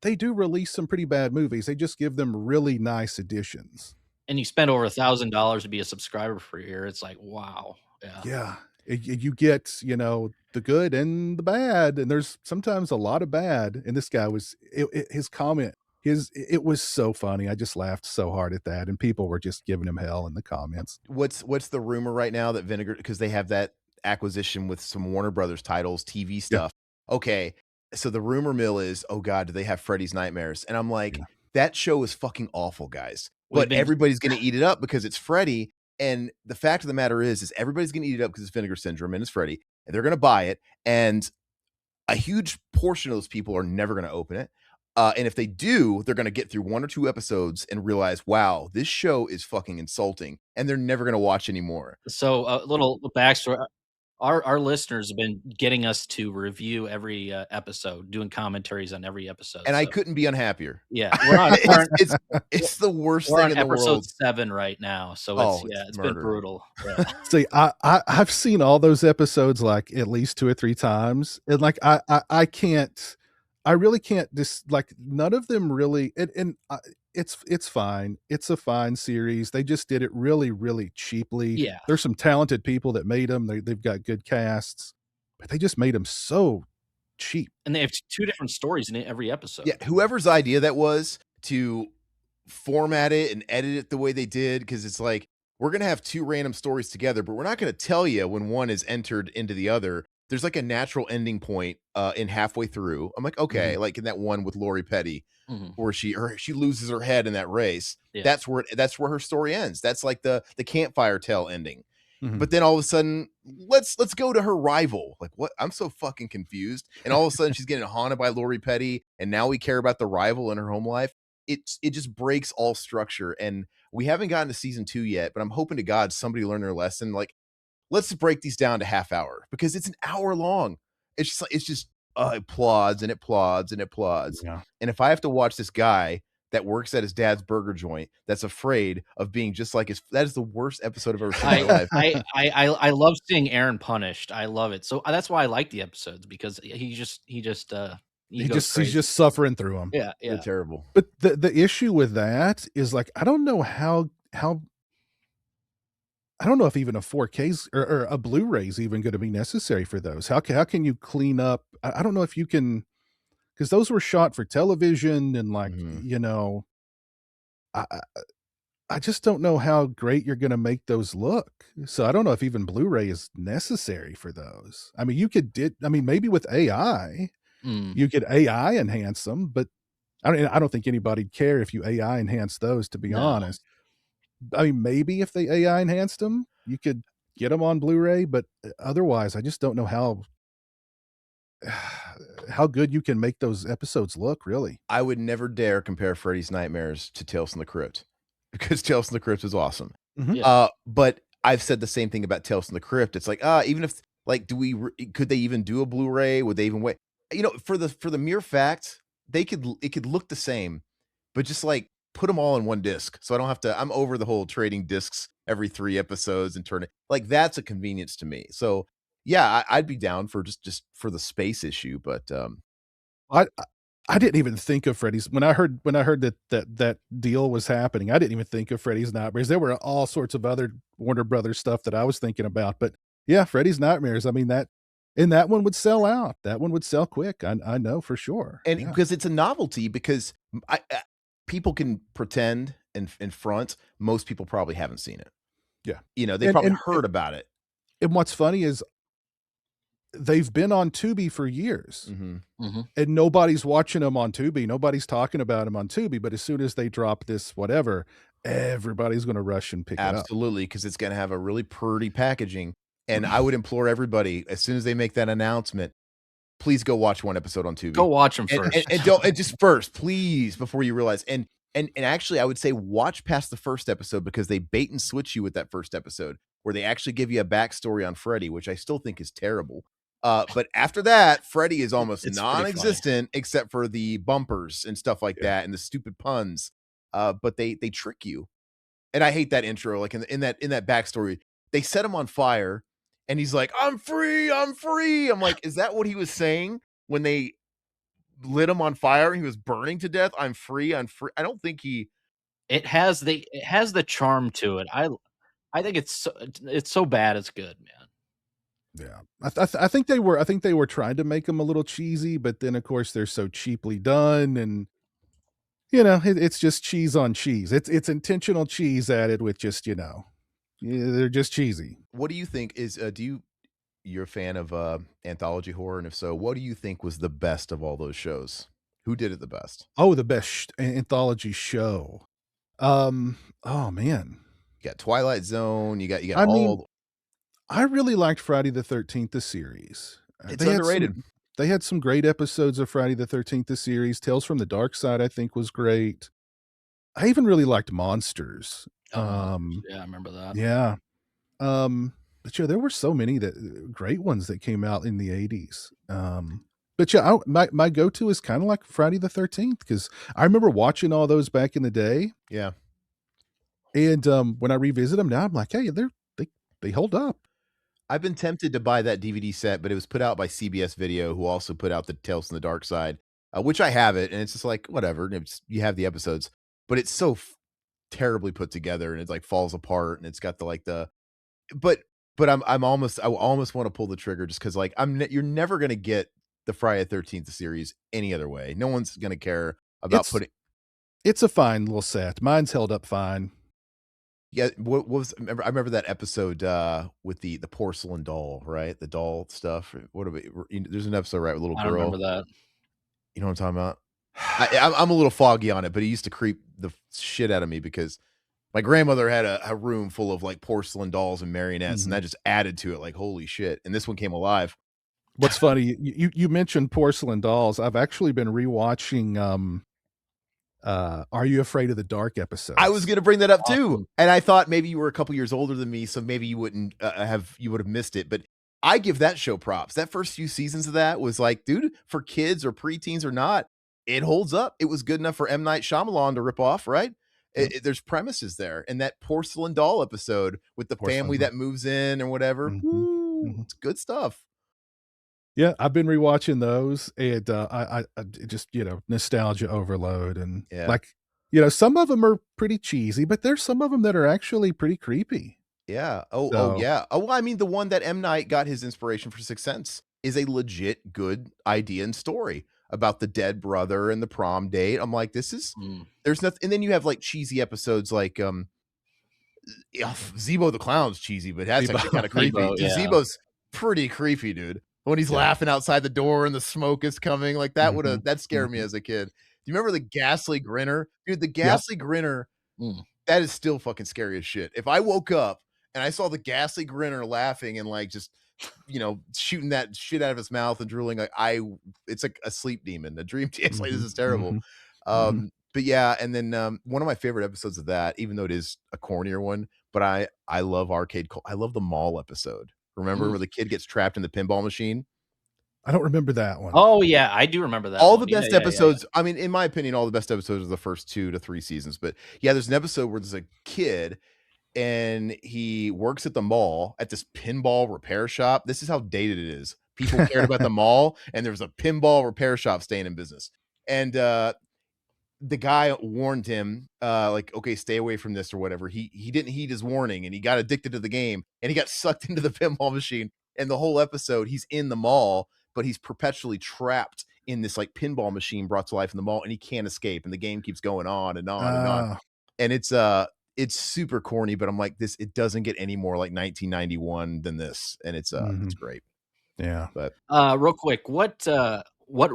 they do release some pretty bad movies. They just give them really nice additions. And you spend over $1,000 to be a subscriber for a year. It's like, wow. Yeah. Yeah, you get, you know, the good and the bad, and there's sometimes a lot of bad, and this guy was his comment, it was so funny. I just laughed so hard at that, and people were just giving him hell in the comments. What's the rumor right now that Vinegar, because they have that acquisition with some Warner Brothers titles, TV Yeah, stuff. Okay, so the rumor mill is, oh god, do they have Freddy's Nightmares? And I'm like, yeah. that show is fucking awful, guys. We've But been everybody's gonna eat it up because it's Freddy. And the fact of the matter is everybody's gonna eat it up because it's Vinegar Syndrome and it's Freddy, and they're gonna buy it. And a huge portion of those people are never going to open it. And if they do, they're going to get through 1 or 2 episodes and realize, wow, this show is fucking insulting. And they're never going to watch anymore. so a little backstory. Our listeners have been getting us to review every episode, doing commentaries on every episode. And I So couldn't be unhappier. yeah, we're on It's the worst we're thing on in the episode world. 7 right now. So Oh, it's been murder. brutal. Yeah. See, I've seen all those episodes, like, at least 2 or 3 times, and, like, I can't I really can't just like, none of them really it's fine. It's a fine series. They just did it really, really cheaply. Yeah. There's some talented people that made them. They've got good casts, but they just made them so cheap. And they have 2 different stories in every episode. Yeah, whoever's idea that was to format it and edit it the way they did, because it's like, we're gonna have 2 random stories together, but we're not gonna tell you when one is entered into the other. There's like a natural ending point in halfway through. I'm like, okay, Mhm. like in that one with Lori Petty, Mhm. where she loses her head in that race. Yeah. That's where her story ends. That's like the campfire tale ending. Mhm. But then all of a sudden, let's go to her rival. Like, what? I'm so fucking confused. And all of a sudden, she's getting haunted by Lori Petty, and now we care about the rival in her home life. It just breaks all structure. And we haven't gotten to season 2 yet, but I'm hoping to God somebody learned their lesson. Like, let's break these down to half hour, because it's an hour long. It's just it plods and it plods and it plods. Yeah. And if I have to watch this guy that works at his dad's burger joint that's afraid of being just like his, that is the worst episode I've ever seen in my life. I love seeing Aaron punished. I love it. So that's why I like the episodes, because he goes He's crazy. just suffering through them. Yeah, They're yeah. terrible. But the issue with that is, like, I don't know how I don't know if even a 4K's or a Blu-ray is even gonna be necessary for those. How can you clean up I don't know if you can, because those were shot for television and, like, Mhm. you know, I I I just don't know how great you're gonna make those look. So I don't know if even Blu-ray is necessary for those. I mean, maybe with AI, Mm, you could AI enhance them, but I don't think anybody'd care if you AI enhance those, to be no. honest. I mean, maybe if they AI enhanced them, you could get them on Blu-ray, but otherwise, I just don't know how good you can make those episodes look, really. I would never dare compare Freddy's Nightmares to Tales from the Crypt, because Tales from the Crypt is awesome. Mhm. Yeah. But I've said the same thing about Tales from the Crypt. It's like, even if, like, could they even do a Blu-ray? Would they even wait? For the mere fact it could look the same, but just like put them all in one disc, so I don't have to. I'm over the whole trading discs every 3 episodes and turn it, like, that's a convenience to me. So yeah, I'd be down for just for the space issue, but I I didn't even think of Freddy's when I heard that deal was happening. I didn't even think of Freddy's Nightmares. There were all sorts of other Warner Brothers stuff that I was thinking about, but yeah, Freddy's Nightmares. I mean, that one would sell out. That one would sell quick. I know for sure. and Yeah. because it's a novelty, because people can pretend and front. Most people probably haven't seen it. Yeah. They And probably and heard about it. and what's funny is they've been on Tubi for years. Mm-hmm. Mm-hmm. And nobody's watching them on Tubi. Nobody's talking about them on Tubi. But as soon as they drop this whatever, everybody's going to rush and pick it up. Absolutely, because it's going to have a really pretty packaging. And I would implore everybody, as soon as they make that announcement, please go watch one episode on Tubi. Go watch them And, first. and don't and just first, please, before you realize. And actually, I would say watch past the first episode, because they bait and switch you with that first episode, where they actually give you a backstory on Freddy, which I still think is terrible. But after that, Freddy is almost It's pretty non-existent, except for the bumpers and stuff like Yeah. that, and the stupid puns. But they trick you, and I hate that intro. Like in that backstory, they set him on fire, and he's like, "I'm free, I'm free." I'm like, is that what he was saying when they lit him on fire? He was burning to death. I'm free, I'm free. I don't think he. It has the charm to it. I think it's so bad it's good, man. Yeah, I think they were trying to make them a little cheesy, but then of course they're so cheaply done, and it's just cheese on cheese. It's intentional cheese added with just they're just cheesy. What do you think is? You're a fan of anthology horror, and if so, what do you think was the best of all those shows? Who did it the best? Oh, the best anthology show. Oh man, You got Twilight Zone. You got I all. mean, I really liked Friday the 13th, the series. It's underrated. They had some great episodes of Friday the 13th, the series. Tales from the Dark Side, I think, was great. I even really liked Monsters. Yeah, I remember that. Yeah. But there were so many great ones that came out in the 80s. But yeah, my go-to is kind of like Friday the 13th, because I remember watching all those back in the day. Yeah. And when I revisit them now, I'm like, hey, they hold up. I've been tempted to buy that DVD set, but it was put out by CBS Video, who also put out the Tales from the Dark Side, which I have it, and it's just like, whatever. You have the episodes, but it's so terribly put together, and it like falls apart, and it's got but I almost want to pull the trigger, just because like you're never gonna get the Friday the 13th series any other way. No one's gonna care about It's a fine little set. Mine's held up fine. Yeah, I remember that episode with the porcelain doll, right? The doll stuff. There's an episode, right, with a little I girl. don't remember that. You know what I'm talking about? I'm a little foggy on it, but it used to creep the shit out of me, because my grandmother had a room full of like porcelain dolls and marionettes, and that just added to it. Like, holy shit! And this one came alive. What's funny, you mentioned porcelain dolls. I've actually been rewatching Are You Afraid of the Dark episodes. I was going to bring that up too, and I thought maybe you were a couple years older than me, so maybe you wouldn't you would have missed it. But I give that show props. That first few seasons of that was like, dude, for kids or preteens or not, it holds up. It was good enough for M. Night Shyamalan to rip off, right? There's premises there, and that porcelain doll episode with the family that moves in and whatever, it's good stuff. Yeah, I've been rewatching those, and I just nostalgia overload, and some of them are pretty cheesy, but there's some of them that are actually pretty creepy. Yeah. Oh yeah. Oh, well, I mean, the one that M. Night got his inspiration for Sixth Sense is a legit good idea and story about the dead brother and the prom date. I'm like, there's nothing. And then you have like cheesy episodes like Zebo the Clown's cheesy, but that's actually kind of creepy. Zebo's pretty creepy, dude. When he's laughing outside the door and the smoke is coming, like that scared me as a kid. Do you remember the ghastly grinner? Dude, the ghastly grinner, that is still fucking scary as shit. If I woke up and I saw the ghastly grinner laughing and like just, shooting that shit out of his mouth and drooling, like it's like a sleep demon, a dream. It's like, this is terrible. But yeah, and then one of my favorite episodes of that, even though it is a cornier one, but I love I love the mall episode. Remember where the kid gets trapped in the pinball machine? I don't remember that one. Oh yeah, I do remember that. All the best episodes. I mean, in my opinion, all the best episodes are the first 2 to 3 seasons. But yeah, there's an episode where there's a kid and he works at the mall at this pinball repair shop. This is how dated it is. People cared about the mall, and there was a pinball repair shop staying in business. And the guy warned him, like, okay, stay away from this or whatever. He didn't heed his warning, and he got addicted to the game, and he got sucked into the pinball machine. And the whole episode, he's in the mall, but he's perpetually trapped in this like pinball machine brought to life in the mall, and he can't escape. And the game keeps going on and on and on. And it's super corny, but I'm like, it doesn't get any more like 1991 than this, and it's great. Yeah. But Real quick, what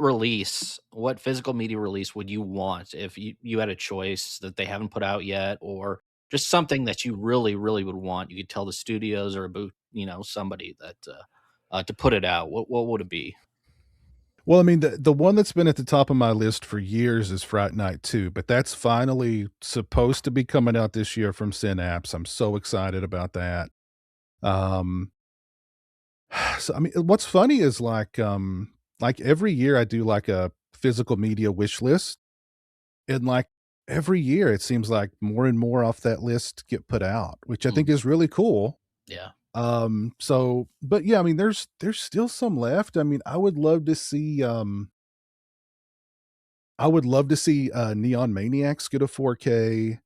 release, what physical media release would you want if you had a choice that they haven't put out yet, or just something that you really, really would want? You could tell the studios or about, somebody that to put it out. What would it be? Well, I mean, the one that's been at the top of my list for years is Fright Night 2, but that's finally supposed to be coming out this year from Synapse. I'm so excited about that. Um, so I mean, what's funny is like every year I do like a physical media wish list, and like every year it seems like more and more off that list get put out, which I think Mm, is really cool. yeah. So but yeah, I mean, there's still some left. I mean, I would love to see Neon Maniacs get a 4K.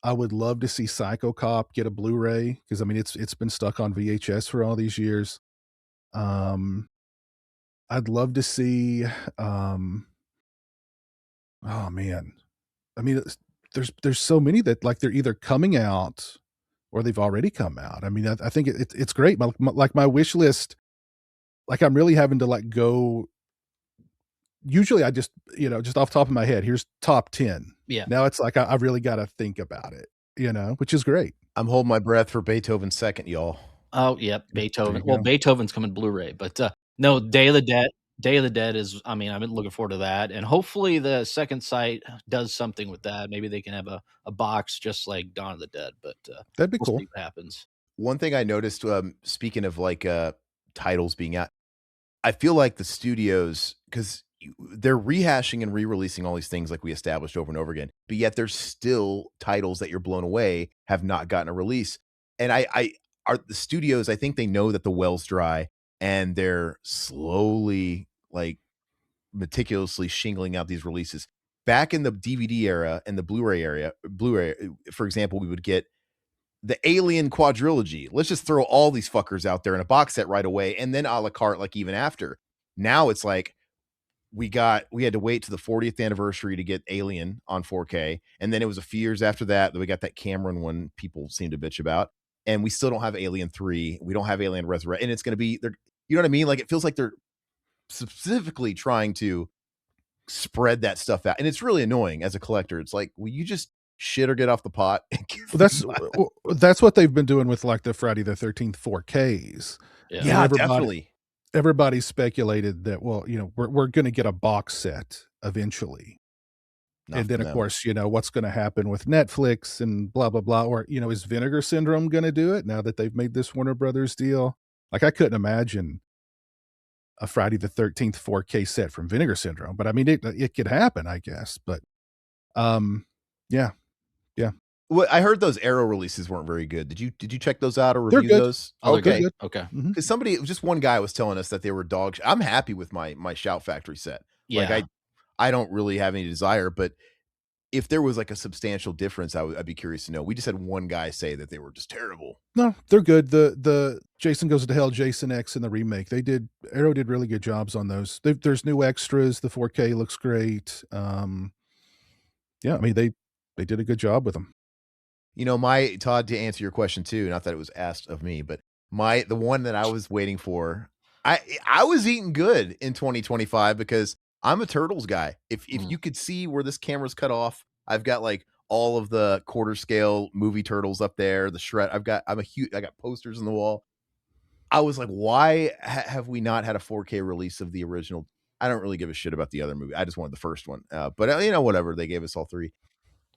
I would love to see Psycho Cop get a Blu-ray because I mean it's been stuck on VHS for all these years. Um, I'd love to see um oh man. I mean there's so many that like they're either coming out or they've already come out. I mean, I think it's great. Like my wish list, like I'm really having to like go. Usually, I just just off the top of my head, here's top 10. Yeah. Now it's like I really got to think about it, which is great. I'm holding my breath for Beethoven's second, y'all. Oh, yep, There Beethoven. you Well, go. Beethoven's coming Blu-ray, but, no, Day of the Dead is, I mean, I've been looking forward to that, and hopefully the second site does something with that. Maybe they can have a box just like Dawn of the Dead, but, That'd be we'll cool. see what happens. One thing I noticed, speaking of like titles being out, I feel like the studios, because they're rehashing and re-releasing all these things like we established over and over again, but yet there's still titles that you're blown away have not gotten a release. And I are the studios, I think they know that the well's dry and they're slowly, like, meticulously shingling out these releases. Back in the DVD era and the Blu-ray, for example, we would get the Alien quadrilogy. Let's just throw all these fuckers out there in a box set right away, and then a la carte, like even after. Now it's like we had to wait to the 40th anniversary to get Alien on 4K, and then it was a few years after that that we got that Cameron one people seem to bitch about, and we still don't have Alien 3. We don't have Alien Resurrect, and it's going to be there. You know what I mean? Like it feels like they're specifically trying to spread that stuff out, and it's really annoying as a collector. It's like, will you just shit or get off the pot and give Well, me my that's what they've been doing with like the Friday the 13th 4Ks. Yeah. You know, yeah, definitely. everybody speculated that well, we're going to get a box set eventually. Not And from then, of them. course, what's going to happen with Netflix and blah, blah, blah. Or, is Vinegar Syndrome going to do it now that they've made this Warner Brothers deal? Like, I couldn't imagine a Friday the 13th 4K set from Vinegar Syndrome, but I mean, it could happen, I guess. But, yeah, yeah, Well, I heard those Arrow releases weren't very good. Did you check those out or they're review good. those? Oh, they're They're good. Okay. good. Okay. Hmm. Because just one guy was telling us that they were dog shit. I'm happy with my Shout Factory set. Like Yeah. I don't really have any desire, but if there was like a substantial difference, I'd be curious to know. We just had one guy say that they were just terrible. No, they're good. The Jason Goes to Hell, Jason X, and the remake. Arrow did really good jobs on those. There's new extras. The 4K looks great. Yeah, I mean they did a good job with them. You know, my Todd, to answer your question too, not that it was asked of me, but the one that I was waiting for, I was eating good in 2025 because I'm a Turtles guy. If Mm. you could see where this camera's cut off, I've got like all of the quarter scale movie Turtles up there, the shred. I got posters on the wall. I was like, why have we not had a 4K release of the original? I don't really give a shit about the other movie. I just wanted the first one. But whatever. They gave us all three.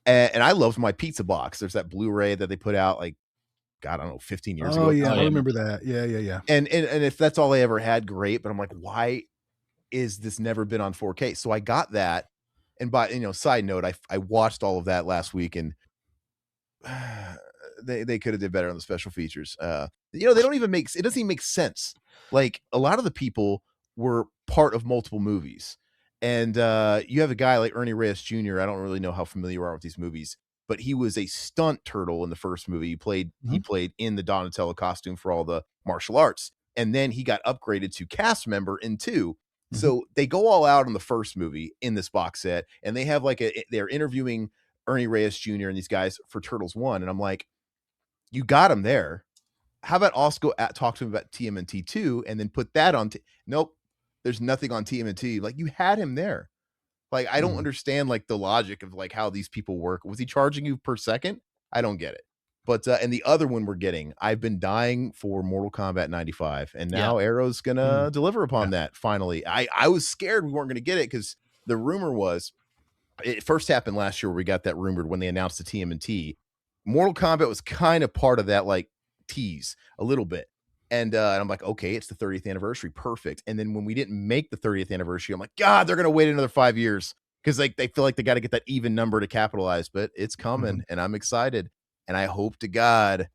And I loved my pizza box. There's that Blu-ray that they put out like, God, I don't know, 15 years Oh ago at yeah, this Oh, I yeah. point. remember that. Yeah, yeah, yeah. And if that's all I ever had, great. But I'm like, why is this never been on 4K? So I got that. And side note, I watched all of that last week, and they could have did better on the special features. They don't even it doesn't even make sense. Like a lot of the people were part of multiple movies. And you have a guy like Ernie Reyes Jr. I don't really know how familiar you are with these movies, but he was a stunt turtle in the first movie. He Mhm, played in the Donatello costume for all the martial arts. And then he got upgraded to cast member in two. mhm. So they go all out in the first movie in this box set, and they have they're interviewing Ernie Reyes Jr. and these guys for Turtles 1. And I'm like, you got him there. how about also talk to him about TMNT 2 and then put that on nope, there's nothing on TMNT. Like, you had him there. Like, I don't Mhm. understand, like, the logic of, like, how these people work. Was he charging you per second? I don't get it. But, and the other one we're getting, I've been dying for Mortal Kombat 95, and Yeah. now Arrow's Mm. gonna deliver Yeah. upon that finally. I was scared we weren't gonna get it because the rumor was it first happened last year where we got that rumored when they announced the TMNT. Mortal Kombat was kind of part of that like tease a little bit. And I'm like, okay, it's the 30th anniversary. Perfect. And then when we didn't make the 30th anniversary, I'm like, God, they're gonna wait another 5 years because like they feel like they got to get that even number to capitalize, but it's coming Mhm. and I'm excited. And I hope to God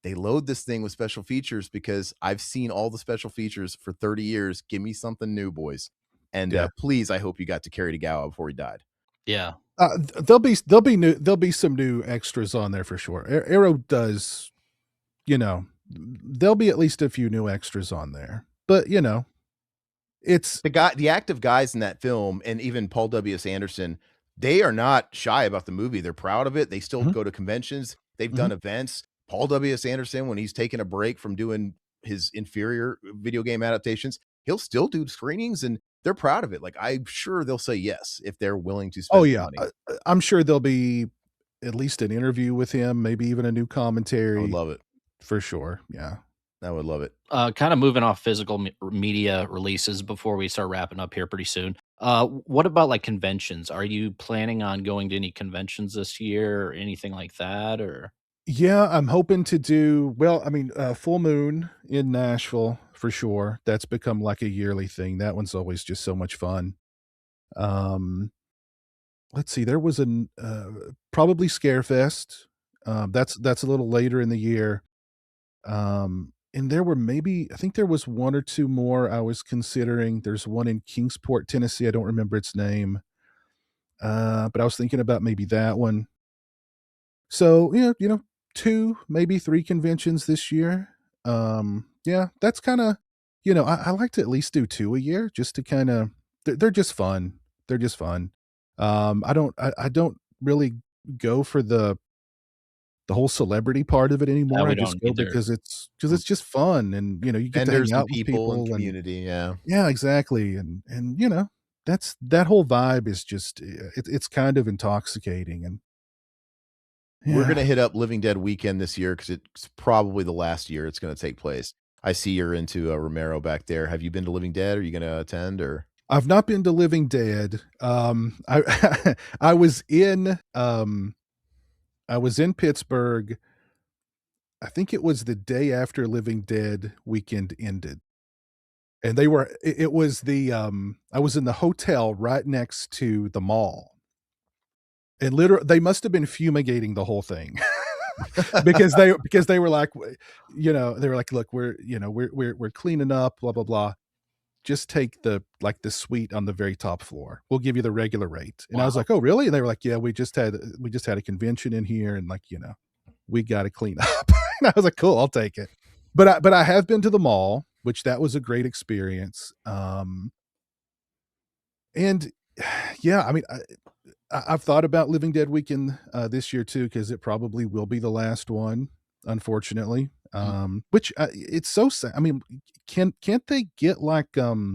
they load this thing with special features because I've seen all the special features for 30 years. Give me something new, boys. And Yeah. please, I hope you got to carry Tagawa before he died. Yeah. There'll be some new extras on there for sure. Arrow does, there'll be at least a few new extras on there. But, it's The active guys in that film, and even Paul W.S. Anderson, they are not shy about the movie. They're proud of it. They still Mhm, go to conventions. They've mhm. done events. Paul W.S. Anderson, when he's taking a break from doing his inferior video game adaptations, he'll still do screenings, and they're proud of it. Like, I'm sure they'll say yes if they're willing to Oh, spend the yeah. money. I'm sure there'll be at least an interview with him, maybe even a new I would commentary love it. for sure. Yeah. I would love it. Kind of moving off physical media releases before we start wrapping up here pretty soon. What about like conventions? Are you planning on going to any conventions this year or anything like that? Or Yeah, I'm hoping to do well, I mean, Full Moon in Nashville for sure. That's become like a yearly thing. That one's always just so much fun. Um, let's see, there was probably Scarefest. That's a little later in the year. And there were maybe I think there was 1 or 2 more I was considering. There's one in Kingsport, Tennessee, I don't remember its name, but I was thinking about maybe that one. So, yeah, 2, maybe 3 conventions this year. Yeah, that's kinda I like to at least do 2 a year just to kinda they're just fun. They're just fun. I don't really go for the whole celebrity part of it anymore. we I just don't go either. because Mm. it's just fun and, you get to hang Vendors and out with people and people and community. Yeah. yeah, exactly, and, that whole vibe is just it's kind of intoxicating and We're yeah. gonna hit up Living Dead weekend this year because it's probably the last year it's gonna take place. I see you're into, Romero back there. Have you been to Living Dead? Are you gonna attend or I've not been to Living Dead. I I was in, I was in Pittsburgh. I think it was the day after Living Dead weekend ended, and it was I was in the hotel right next to the mall, and literally they must have been fumigating the whole thing because they were like, they were like, "Look, we're cleaning up, blah, blah, blah. Just take the suite on the very top floor. We'll give you the regular rate." And I was Wow. like, "Oh, really?" And they were like, "Yeah, we just had a convention in here and like, we gotta clean up." And I was like, "Cool, I'll take it." But I have been to the mall, which that was a great experience. And yeah, I mean, I've thought about Living Dead Weekend, this year too, because it probably will be the last one, unfortunately. Mhm. Which, it's so sad. I mean, can't they get like, can't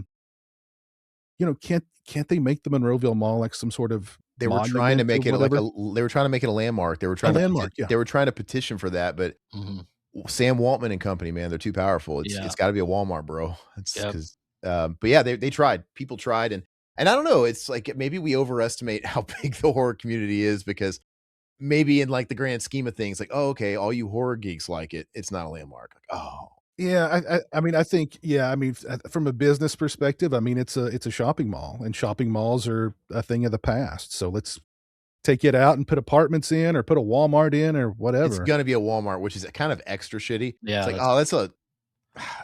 they make the Monroeville Mall like some sort of they were trying to monument or make it like whatever? they were trying to make it a landmark. A landmark, yeah. They were trying to petition for that, but Mhm. Sam Waltman and company, man, they're too powerful. Yeah. It's gotta be a Walmart, bro. It's Yep. 'cause, but yeah, they tried. People tried, and I don't know, it's like maybe we overestimate how big the horror community is because maybe in, like, the grand scheme of things, like, "Oh, okay, all you horror geeks like it. It's not a landmark." Like, "Oh." Yeah, I mean, I think yeah, I mean, from a business perspective, I mean, it's a shopping mall, and shopping malls are a thing of the past, so let's take it out and put apartments in or put a Walmart in or It's whatever. gonna be a Walmart, which is kind of extra shitty. It's Yeah. like, That's "Oh,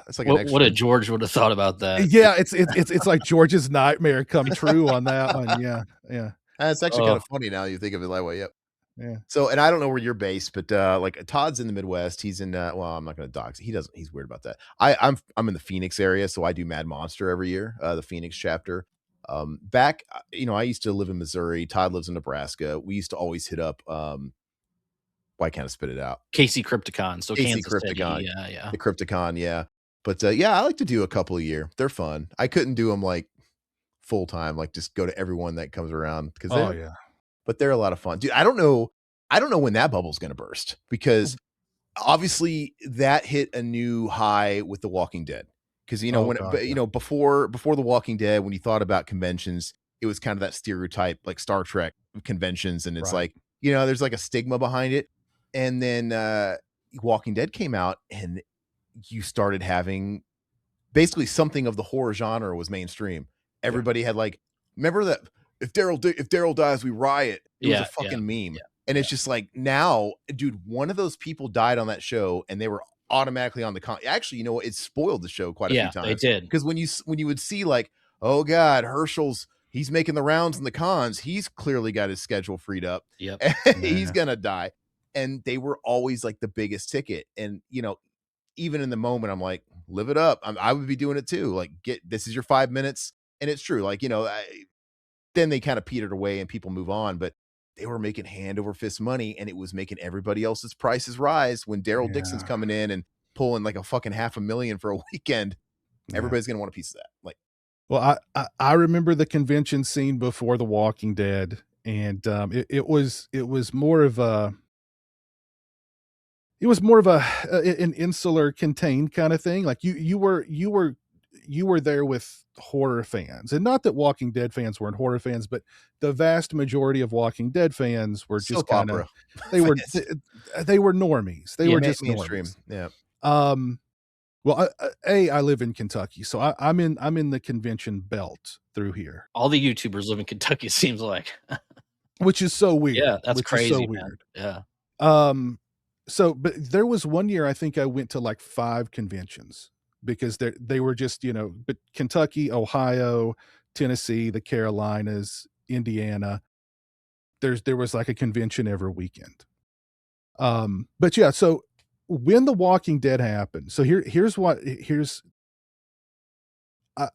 that's like an what a extra." George would have thought about that. Yeah, it's like George's nightmare come true on that one, yeah, yeah, It's actually kind Oh, of funny now you think of it that way, yep. yeah. So, and I don't know where you're based, but, like, Todd's in the Midwest. He's in, well, I'm not gonna dox. He doesn't he's weird about that. I'm in the Phoenix area, so I do Mad Monster every year, the Phoenix chapter. I used to live in Missouri. Todd lives in Nebraska. We used to always hit up, why can't I spit it out? Casey Crypticon, so Casey Kansas City. Crypticon. Yeah. The Crypticon, yeah. But, yeah, I like to do a couple a year. They're fun. I couldn't do them, like, full time, like, just go to everyone that comes around because Oh yeah. they're a lot of fun. Dude, I don't know when that bubble's gonna burst because obviously that hit a new high with The Walking Dead. Because Oh god. Yeah. before The Walking Dead, when you thought about conventions, it was kind of that stereotype like Star Trek conventions, and it's Right. like, there's like a stigma behind it. And then Walking Dead came out, and you started having basically something of the horror genre was mainstream. Yeah. Everybody had like, remember that if Daryl dies, we riot. It was a Yeah. fucking meme. Yeah. And it's just like now, dude, one of those people died on that show and they were automatically on the actually, you know what? It spoiled the show quite a few Yeah, they times. did. Because when you would see like, oh God, he's making the rounds in the cons, he's clearly got his schedule freed up. Yep. He's Yeah. gonna die. And they were always like the biggest ticket. And even in the moment, I'm like, live it up. I would be doing it too. Like, this is your 5 minutes. And it's true. Like, then they kind of petered away and people move on, but they were making hand over fist money and it was making everybody else's prices rise. When Daryl Dixon's Yeah. coming in and pulling like a fucking $500,000 for a weekend, Yeah. everybody's going to want a piece of that. Like, Well, I remember the convention scene before The Walking Dead, and it was more of a an insular, contained kind of thing. Like you were there with horror fans, and not that Walking Dead fans weren't horror fans, but the vast majority of Walking Dead fans were just soap kind of opera. they were normies. They were just mainstream. normies. Yeah. Well, I live in Kentucky, so I'm in the convention belt through here, All the YouTubers live in Kentucky, it seems like. which is so weird. Yeah, that's which is crazy, so man. weird. Yeah. So, but there was one year I think I went to like 5 conventions because they were just, but Kentucky, Ohio, Tennessee, the Carolinas, Indiana, there was like a convention every weekend. But yeah, so when The Walking Dead happened, so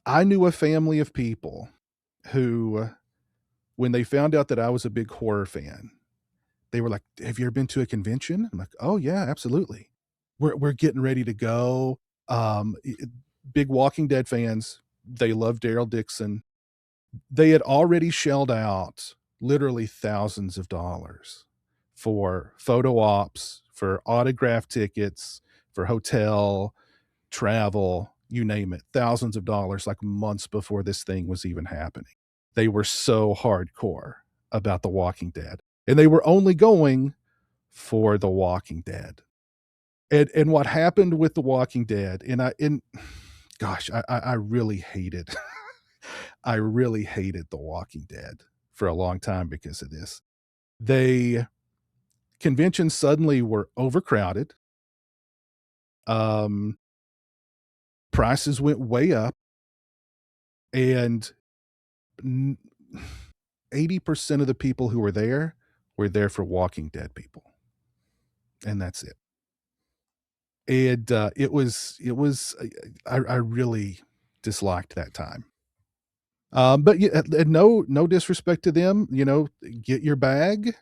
I knew a family of people who, when they found out that I was a big horror fan, they were like, "Have you ever been to a convention?" I'm like, "Oh yeah, absolutely. We're getting ready to go." Big Walking Dead fans. They love Daryl Dixon. They had already shelled out literally thousands of dollars for photo ops, for autograph tickets, for hotel, travel, you name it. Thousands of dollars, like months before this thing was even happening. They were so hardcore about The Walking Dead. And they were only going for The Walking Dead. And what happened with The Walking Dead, gosh, I really hated I really hated The Walking Dead for a long time because of this. Conventions suddenly were overcrowded. Prices went way up, and 80% of the people who were there for Walking Dead people. And that's it. And I really disliked that time. But yeah, no disrespect to them, get your bag,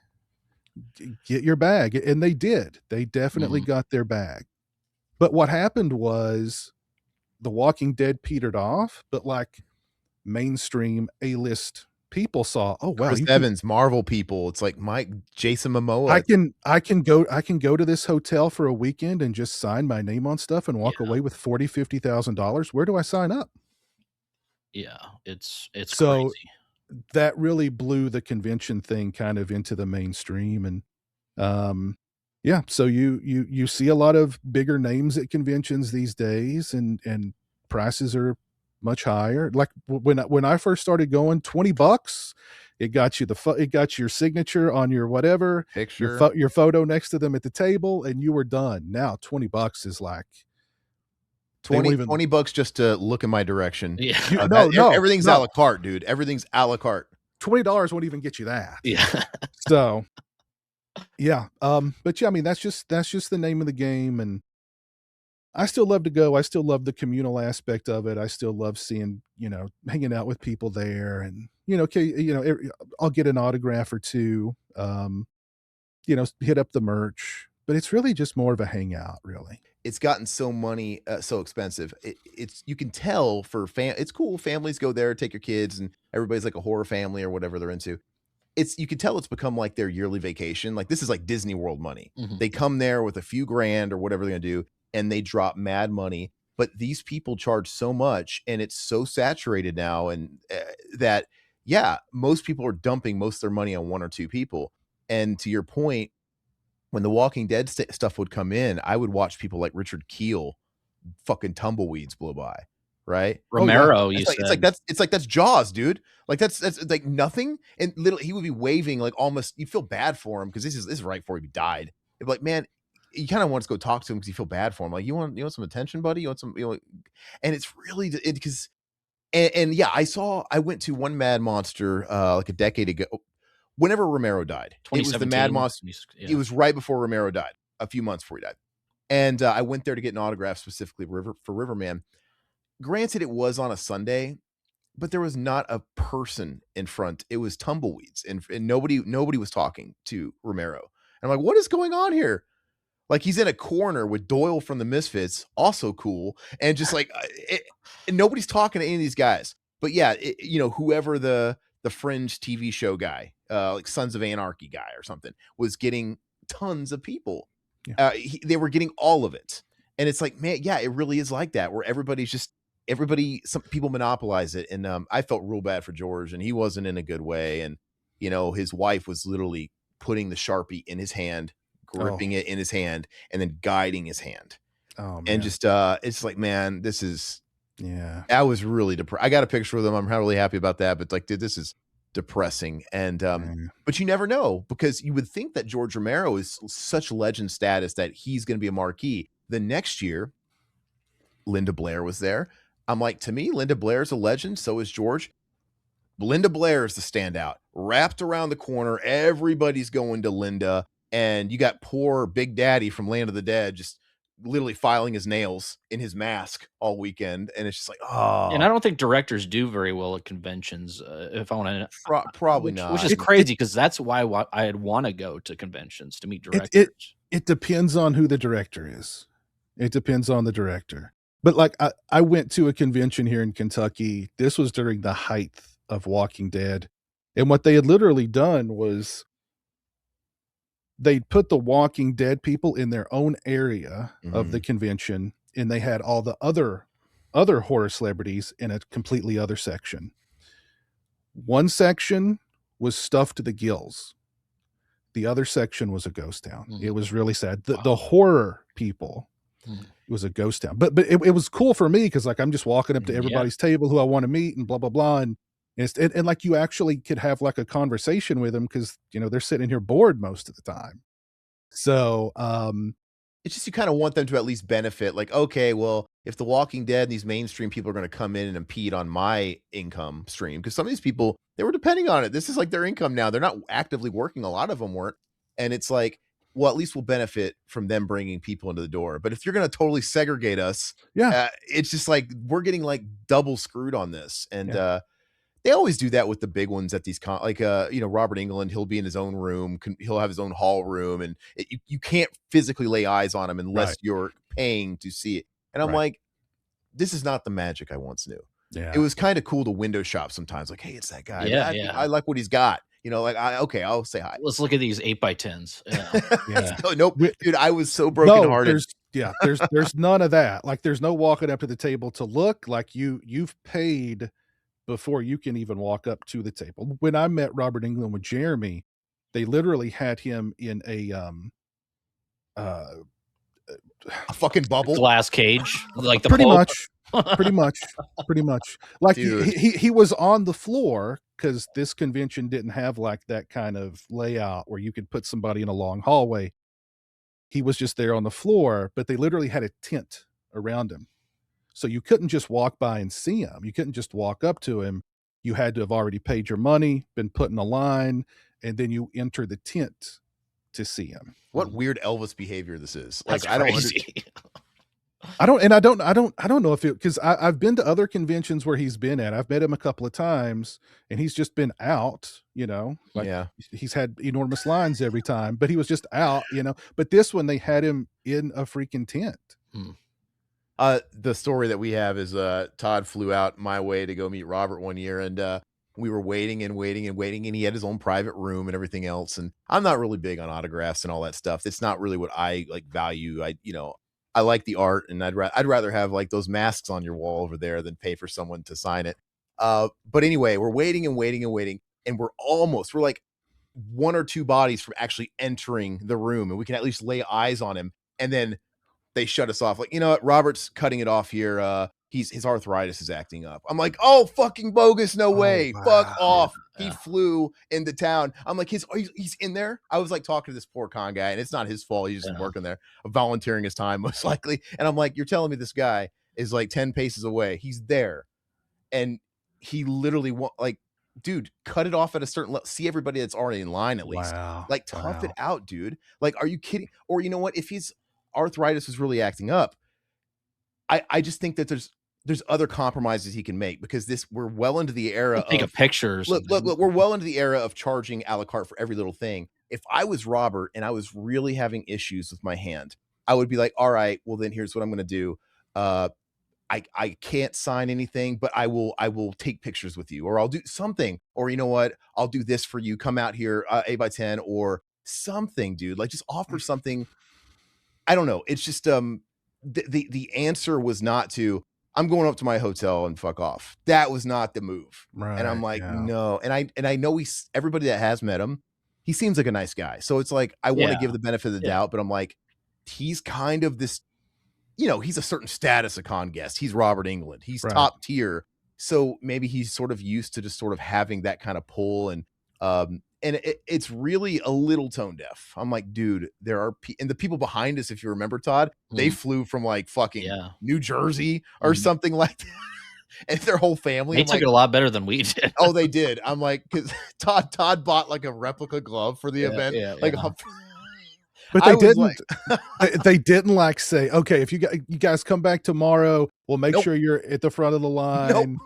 and they did. They definitely got their bag. But what happened was The Walking Dead petered off, but like mainstream A-list people saw, oh wow, Chris Evans, Marvel people. It's like Jason Momoa. I can go to this hotel for a weekend and just sign my name on stuff and walk away with $40,000-$50,000. Where do I sign up? Yeah, it's So crazy. that really blew the convention thing kind of into the mainstream. And yeah, so you see a lot of bigger names at conventions these days, and prices are much higher. Like when I first started going, $20, it got you it got your signature on your whatever Picture. your photo next to them at the table, and you were done. Now $20 is like 20 bucks just to look in my direction. Yeah. Everything's a la carte, dude. Everything's a la carte. $20 won't even get you that. Yeah. So yeah. But yeah, I mean, that's just the name of the game. And I still love to go. I still love the communal aspect of it. I still love seeing, hanging out with people there, and, okay, I'll get an autograph or two. hit up the merch, but it's really just more of a hangout, really. It's gotten so expensive. It's you can tell for it's cool. Families go there, take your kids, and everybody's like a horror family or whatever they're into. You can tell it's become like their yearly vacation. Like this is like Disney World money. They come there with a few grand or whatever they're gonna do, and they drop mad money. But these people charge so much, and it's so saturated now, and that most people are dumping most of their money on one or two people. And to your point, when the Walking Dead stuff would come in, I would watch people like Richard Keel, fucking tumbleweeds blow by, right? Romero, it's like that's Jaws, dude. Like that's like nothing. And literally, he would be waving like almost. You feel bad for him because this is right before he died. It'd be like, man, you kind of want to go talk to him because you feel bad for him. Like you want some attention, buddy. You want some, and it's really because. And yeah, I went to one Mad Monster like a decade ago. Whenever Romero died, it was the Mad Monster. It was right before Romero died, a few months before he died. And I went there to get an autograph specifically for Riverman. Granted, it was on a Sunday, but there was not a person in front. It was tumbleweeds, and nobody was talking to Romero. And I'm like, what is going on here? Like he's in a corner with Doyle from the Misfits, also cool, and just like and nobody's talking to any of these guys. But yeah, whoever the Fringe TV show guy, like Sons of Anarchy guy or something, was getting tons of people. Yeah. They were getting all of it, and it's like, man, yeah, it really is like that, where some people monopolize it, and I felt real bad for George, and he wasn't in a good way, and his wife was literally putting the Sharpie in his hand, gripping it in his hand, and then guiding his hand. Oh, man. And just it's like, man, this is. Yeah, I was really depressed. I got a picture of them. I'm really happy about that. But like, dude, this is depressing. And but you never know, because you would think that George Romero is such legend status that he's going to be a marquee. The next year, Linda Blair was there. I'm like, to me, Linda Blair's a legend. So is George. Linda Blair is the standout. Wrapped around the corner, everybody's going to Linda, and you got poor Big Daddy from Land of the Dead just literally filing his nails in his mask all weekend, and it's just like, oh. And I don't think directors do very well at conventions. If I want to, probably not, which is crazy because that's why I'd want to go to conventions to meet directors. It depends on who the director is. It depends on the director. But like I went to a convention here in Kentucky. This was during the height of Walking Dead, and what they had literally done was they'd put the Walking Dead people in their own area of the convention, and they had all the other horror celebrities in a completely other section. One section was stuffed to the gills. The other section was a ghost town. It was really sad. The horror people, it was a ghost town. But it was cool for me because like I'm just walking up to everybody's table who I want to meet and blah blah blah, and like you actually could have like a conversation with them because they're sitting here bored most of the time. So it's just you kind of want them to at least benefit. Like, okay, well, if The Walking Dead and these mainstream people are going to come in and impede on my income stream, because some of these people, they were depending on it. This is like their income now. They're not actively working. A lot of them weren't. And it's like, well, at least we'll benefit from them bringing people into the door. But if you're going to totally segregate us, it's just like we're getting like double screwed on this. And they always do that with the big ones at these Robert Englund, he'll be in his own room, he'll have his own hall room, and you can't physically lay eyes on him unless you're paying to see it. And I'm like, this is not the magic I once knew. Yeah. It was kind of cool to window shop sometimes, like, hey, it's that guy. I like what he's got. I'll say hi. Let's look at these 8x10s. Nope, dude, I was so brokenhearted. There's none of that. Like, there's no walking up to the table to look. Like you've paid before you can even walk up to the table. When I met Robert Englund with Jeremy, they literally had him in a fucking bubble, glass cage, like the pretty much. Like he was on the floor because this convention didn't have like that kind of layout where you could put somebody in a long hallway. He was just there on the floor, but they literally had a tent around him. So you couldn't just walk by and see him. You couldn't just walk up to him. You had to have already paid your money, been put in a line, and then you enter the tent to see him. What weird Elvis behavior this is. Like, I don't understand. I don't know if it, because I've been to other conventions where he's been at. I've met him a couple of times, and he's just been out. Like Yeah. he's had enormous lines every time, but he was just out. But this one they had him in a freaking tent. Hmm. The story that we have is Todd flew out my way to go meet Robert one year, and we were waiting and waiting and waiting, and he had his own private room and everything else. And I'm not really big on autographs and all that stuff. It's not really what I like value. I like the art, and I'd rather have like those masks on your wall over there than pay for someone to sign it. But anyway, we're waiting and waiting and waiting, and we're like one or two bodies from actually entering the room, and we can at least lay eyes on him. And then they shut us off. Like, you know what? Robert's cutting it off here. His arthritis is acting up. I'm like, oh, fucking bogus. No Oh, way. Fuck wow. off. He flew into town. I'm like, he's in there. I was like talking to this poor con guy, and it's not his fault. He's just working there, volunteering his time, most likely. And I'm like, you're telling me this guy is like 10 paces away. He's there. And he literally like, dude, cut it off at a certain level. See everybody that's already in line at least. Wow. Like, tough it out, dude. Like, are you kidding? Or you know what? If his arthritis is really acting up, I just think that there's other compromises he can make, because we're well into the era Take a of picture. Or look, something. we're well into the era of charging a la carte for every little thing. If I was Robert and I was really having issues with my hand, I would be like, all right, well then here's what I'm going to do. I can't sign anything, but I will take pictures with you, or I'll do something, or you know what, I'll do this for you. Come out here, 8x10 or something, dude. Like, just offer something. I don't know. It's just the answer was not to, I'm going up to my hotel and fuck off. That was not the move. Right. And I'm like, yeah. no. And I know everybody that has met him, he seems like a nice guy. So it's like, I want to give the benefit of the doubt, but I'm like, he's kind of this, he's a certain status of con guest. He's Robert England. He's top tier. So maybe he's sort of used to just sort of having that kind of pull. And it's really a little tone deaf. I'm like, dude, there are and the people behind us, if you remember, Todd, they flew from like fucking New Jersey or something like that. And their whole family. They took it a lot better than we did. Oh, they did. I'm like, because Todd bought like a replica glove for the event. But they didn't. They didn't like say, okay, if you guys come back tomorrow, we'll make sure you're at the front of the line.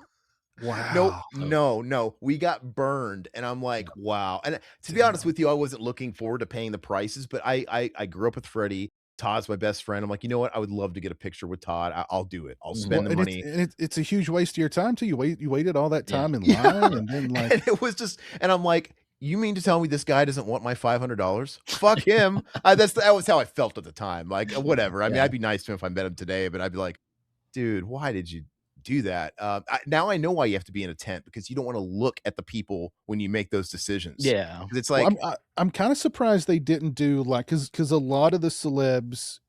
Wow. No. We got burned, and I'm like, wow. And to be honest with you, I wasn't looking forward to paying the prices, but I grew up with Freddie. Todd's my best friend. I'm like, you know what? I would love to get a picture with Todd. I'll do it. I'll spend the money. It's a huge waste of your time too. You waited all that time in line, and then like, and it was just, and I'm like, you mean to tell me this guy doesn't want my $500? Fuck him. That was how I felt at the time. Like, whatever. I mean, I'd be nice to him if I met him today, but I'd be like, dude, why did you do that? Now I know why you have to be in a tent, because you don't want to look at the people when you make those decisions. Yeah. It's like, I'm kind of surprised they didn't do like, because a lot of the celebs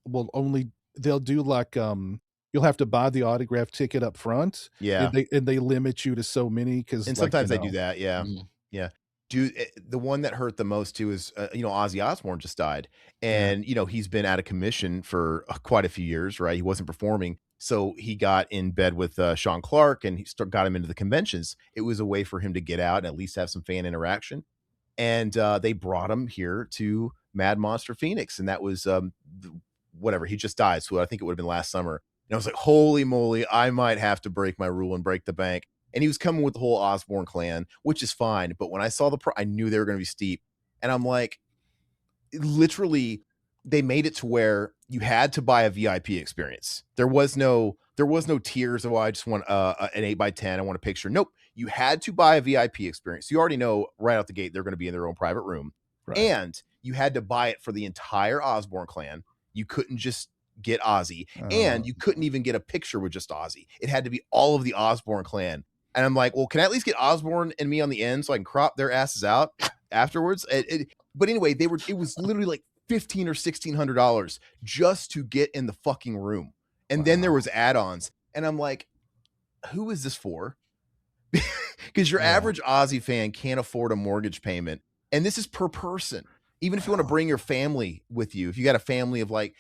they'll do like, you'll have to buy the autograph ticket up front. Yeah. And they limit you to so many, and sometimes they do that. Yeah. Yeah. Dude, the one that hurt the most too is, Ozzy Osbourne just died, and he's been out of commission for quite a few years, right? He wasn't performing, so he got in bed with Sean Clark, and he got him into the conventions. It was a way for him to get out and at least have some fan interaction, and they brought him here to Mad Monster Phoenix, and that was whatever, he just died, so I think it would have been last summer. And I was like, holy moly, I might have to break my rule and break the bank. And he was coming with the whole Osborne clan, which is fine. But when I saw I knew they were going to be steep. And I'm like, literally, they made it to where you had to buy a VIP experience. There was no tiers of, I just want an 8x10. I want a picture. Nope. You had to buy a VIP experience. You already know right out the gate, they're going to be in their own private room. Right. And you had to buy it for the entire Osborne clan. You couldn't just get Ozzy. And you couldn't even get a picture with just Ozzy. It had to be all of the Osborne clan. And I'm like, well, can I at least get Osborne and me on the end so I can crop their asses out afterwards? But anyway, it was literally like $1,500 or $1,600 just to get in the fucking room. And then there was add-ons. And I'm like, who is this for? Because your average Ozzy fan can't afford a mortgage payment. And this is per person. Even if you want to bring your family with you, if you got a family of like,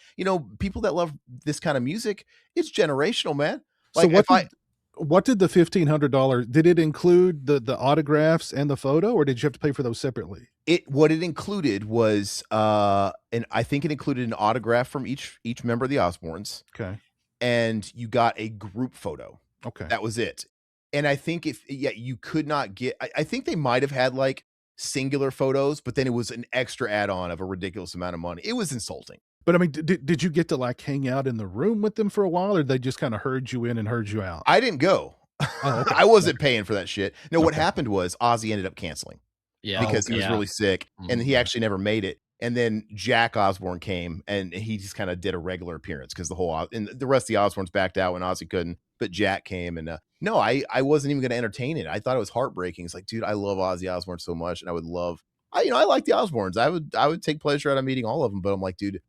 people that love this kind of music, it's generational, man. Like, so what did the $1,500, did it include the autographs and the photo, or did you have to pay for those separately? What it included was, and I think it included an autograph from each member of the Osbournes. Okay. and you got a group photo. Okay. That was it. And I think you could not get, I think they might have had like singular photos, but then it was an extra add-on of a ridiculous amount of money. It was insulting. But I mean, did you get to like hang out in the room with them for a while, or they just kind of herd you in and herd you out? I didn't go. Oh, okay. I wasn't paying for that shit. No, what happened was Ozzy ended up canceling Yeah. because he was yeah. really sick and he actually never made it. And then Jack Osbourne came and he just kind of did a regular appearance because and the rest of the Osbournes backed out when Ozzy couldn't, but Jack came and no, I wasn't even going to entertain it. I thought it was heartbreaking. It's like, dude, I love Ozzy Osbourne so much and I would love, I like the Osbournes. I would take pleasure out of meeting all of them, but I'm like, dude,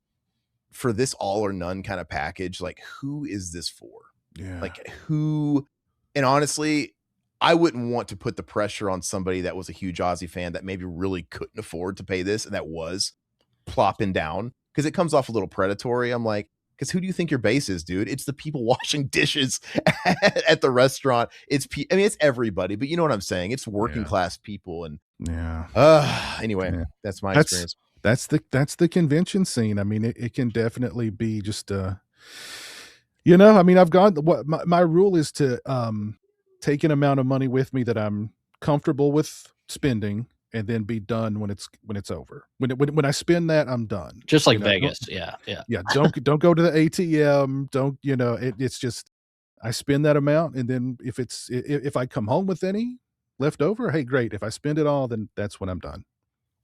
for this all or none kind of package, like who is this for? Yeah. Like who? And honestly, I wouldn't want to put the pressure on somebody that was a huge Ozzy fan that maybe really couldn't afford to pay this and that was plopping down because it comes off a little predatory. I'm like, because who do you think your base is, dude? It's the people washing dishes at the restaurant. It's it's everybody, but you know what I'm saying? It's working class people. And anyway, that's my experience. That's the convention scene. I mean, it can definitely be just I mean, I've gone, my rule is to take an amount of money with me that I'm comfortable with spending and then be done when it's over. When I spend that, I'm done. Just like Vegas. Yeah. Don't go to the ATM. Don't, it's just, I spend that amount. And then if I come home with any left over, hey, great. If I spend it all, then that's when I'm done.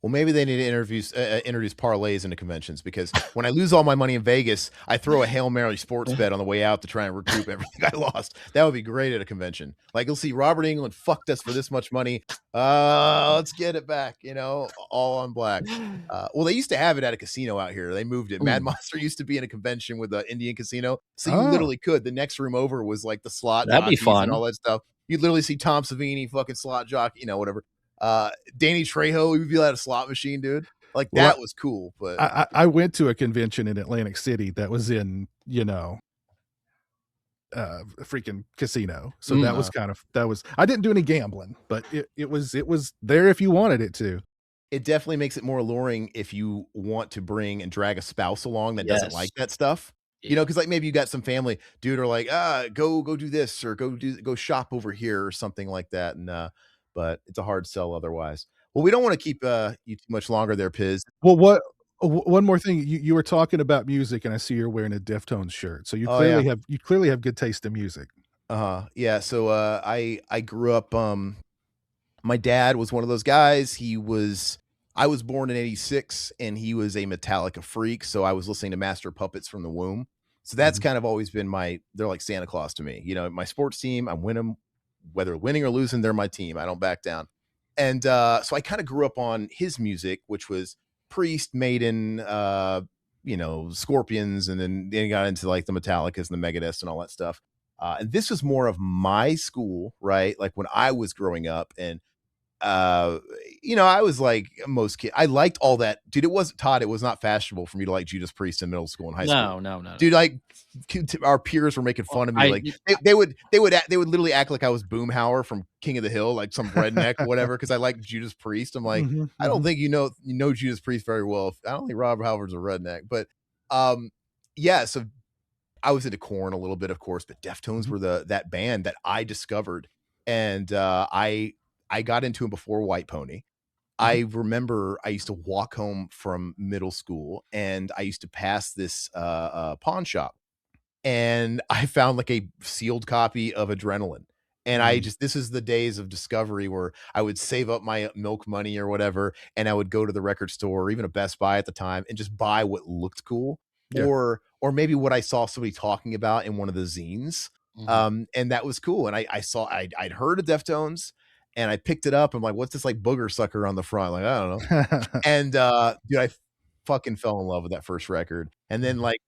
Well, maybe they need to introduce parlays into conventions because when I lose all my money in Vegas, I throw a Hail Mary sports bet on the way out to try and recoup everything I lost. That would be great at a convention. Like, you'll see Robert England fucked us for this much money. Let's get it back, all on black. Well, they used to have it at a casino out here. They moved it. Mad Monster used to be in a convention with an Indian casino. So you literally could. The next room over was like the slot That'd be jockeys fun. and all that stuff. You'd literally see Tom Savini, fucking slot jockey, whatever. Danny Trejo, he would be at a slot machine, dude. Like that was cool. But I went to a convention in Atlantic City that was in, a freaking casino. So that was I didn't do any gambling, but it was there if you wanted it to. It definitely makes it more alluring if you want to bring and drag a spouse along that doesn't like that stuff. Because like maybe you got some family, dude, or like, go do this or go shop over here or something like that. And but it's a hard sell otherwise. Well, we don't want to keep you too much longer there, Piz. Well, one more thing, you were talking about music, and I see you're wearing a Deftones shirt, so you clearly have good taste in music. Yeah. So I grew up. My dad was one of those guys. I was born in '86, and he was a Metallica freak. So I was listening to Master Puppets from the womb. So that's kind of always been they're like Santa Claus to me. My sports team, I'm winning. Whether winning or losing, they're my team. I don't back down. And so I kind of grew up on his music, which was Priest, Maiden, Scorpions, and then got into like the Metallicas and the Megadeths and all that stuff. And this was more of my school, right? Like when I was growing up, and I was like most kids. I liked all that, dude. It was not fashionable for me to like Judas Priest in middle school and high school. No. Dude, like our peers were making fun of me. Like they would literally act like I was Boomhauer from King of the Hill, like some redneck or whatever, because I liked Judas Priest. I'm like, I don't think you know Judas Priest very well. I don't think Rob Halford's a redneck, but yeah. So I was into Korn a little bit, of course, but Deftones were that band that I discovered, and I got into him before White Pony. I remember I used to walk home from middle school and I used to pass this pawn shop, and I found like a sealed copy of Adrenaline. And this is the days of discovery where I would save up my milk money or whatever, and I would go to the record store or even a Best Buy at the time and just buy what looked cool, or maybe what I saw somebody talking about in one of the zines. And that was cool. And I'd heard of Deftones, and I picked it up. I'm like, what's this like booger sucker on the front? Like, I don't know. And dude, I fucking fell in love with that first record. And then like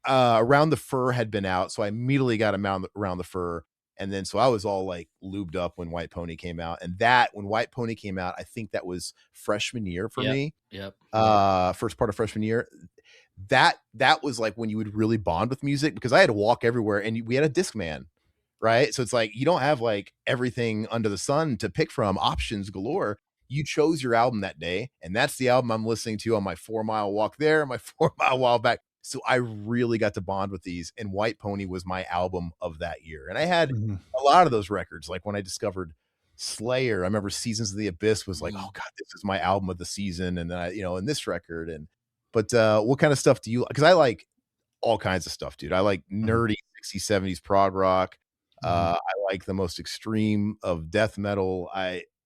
Around the Fur had been out, so I immediately got Around the Fur. And then so I was all like lubed up when White Pony came out. And when White Pony came out, I think that was freshman year for me. Yep. First part of freshman year. That was like when you would really bond with music, because I had to walk everywhere and we had a Discman. Right. So it's like, you don't have like everything under the sun to pick from, options galore. You chose your album that day. And that's the album I'm listening to on my 4 mile walk there, my 4 mile walk back. So I really got to bond with these, and White Pony was my album of that year. And I had a lot of those records. Like when I discovered Slayer, I remember Seasons of the Abyss was like, oh God, this is my album of the season. And then and this record. But what kind of stuff do you, because I like all kinds of stuff, dude. I like nerdy 60s, 70s prog rock. I like the most extreme of death metal.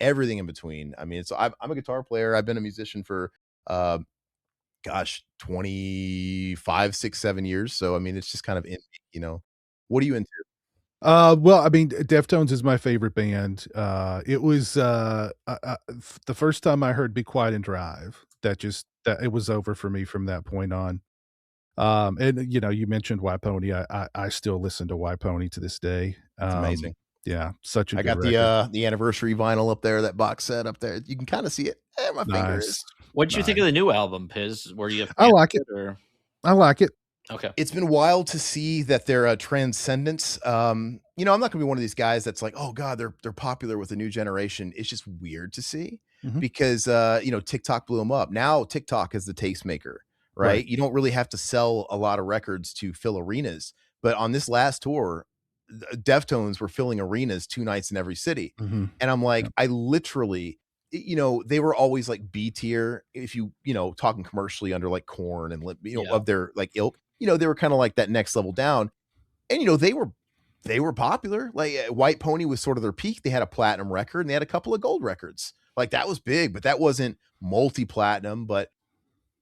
Everything in between. I mean, I'm a guitar player. I've been a musician for uh, gosh, 25, 6, 7 years. So I mean, it's just kind of in, what are you into? Well, I mean, Deftones is my favorite band. It was the first time I heard "Be Quiet and Drive," that it was over for me from that point on. And you mentioned White Pony. I still listen to White Pony to this day. It's amazing. Yeah, such a I good got record. the anniversary vinyl up there, that box set up there. You can kind of see it. My finger Nice. is. What did you think of the new album, Piz? Were you a fan I like of it. or I like it. okay? It's been wild to see that their transcendence. I'm not gonna be one of these guys that's like, oh God, they're popular with the new generation. It's just weird to see Mhm. because TikTok blew them up. Now TikTok is the tastemaker, Right. right? You don't really have to sell a lot of records to fill arenas. But on this last tour, Deftones were filling arenas 2 nights in every city. Mhm. And I'm like, Yep. I literally, they were always like B tier. If talking commercially under like Corn and, Yeah. of their like ilk, they were kind of like that next level down. And, they were popular. Like White Pony was sort of their peak. They had a platinum record and they had a couple of gold records. Like that was big, but that wasn't multi-platinum. But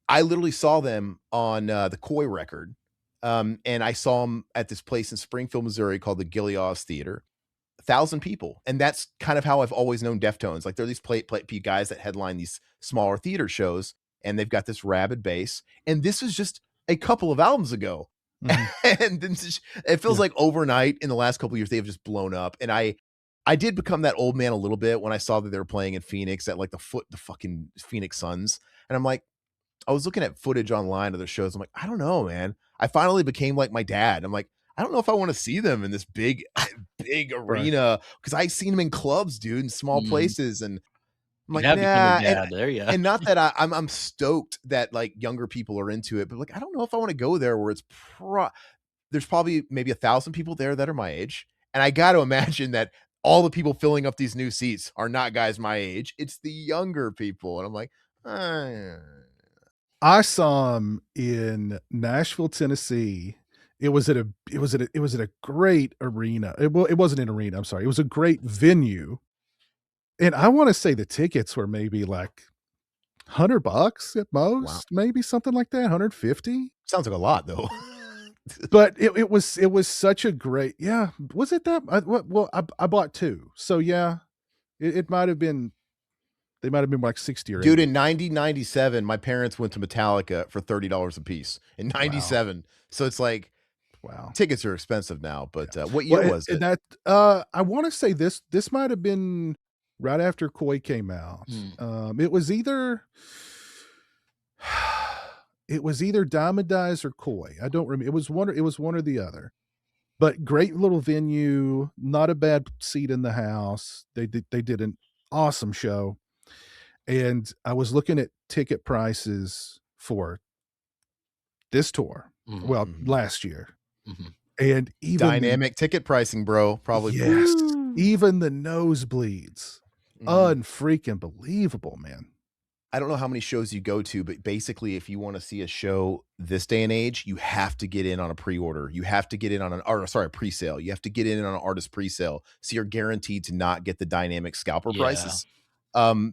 I literally saw them on the Koi record. And I saw them at this place in Springfield, Missouri called the Gilead Theater. 1,000 people. And that's kind of how I've always known Deftones. Like they're these plate guys that headline these smaller theater shows, and they've got this rabid bass. And this was just a couple of albums ago. Mhm. And then it feels Yeah. like overnight in the last couple of years, they've just blown up. And I did become that old man a little bit when I saw that they were playing in Phoenix at like the fucking Phoenix Suns. And I'm like, I was looking at footage online of their shows. I'm like, I don't know, man. I finally became like my dad. I'm like, I don't know if I want to see them in this big Right. arena because I seen them in clubs, dude, in small Mhm. places, and I'm You like, have become a nah. dad. There you And not that I'm stoked that like younger people are into it, but like I don't know if I want to go there where there's probably maybe 1,000 people there that are my age, and I got to imagine that all the people filling up these new seats are not guys my age. It's the younger people, and I'm like, yeah. I saw him in Nashville, Tennessee. It was at a great arena. It wasn't an arena, I'm sorry. It was a great venue. And I wanna say the tickets were maybe like $100 at Wow. most, maybe something like that, 150. Sounds like a lot though. But it was such a great, yeah, was it that I bought 2. So yeah, it might have been, they might have been like 60 or Dude, 80. in 1997, my parents went to Metallica for $30 a piece in Wow, 97. So it's like wow. tickets are expensive now, but what Well, year was and it? that, I wanna say this might have been right after Koi came out. Hmm. It was either Diamond Eyes or Koi. I don't remember. It was one or the other. But great little venue, not a bad seat in the house. They did an awesome show, and I was looking at ticket prices for this tour, Mhm. well, Mhm. last year, Mhm. and even the, Dynamic ticket pricing, bro. Probably. yes, Woo! even the nosebleeds, Mhm. unfreaking believable, man. I don't know how many shows you go to, but basically, if you want to see a show this day and age, you have to get in on a pre-order. You have to get in on a pre-sale. You have to get in on an artist pre-sale, so you're guaranteed to not get the dynamic scalper Yeah. prices.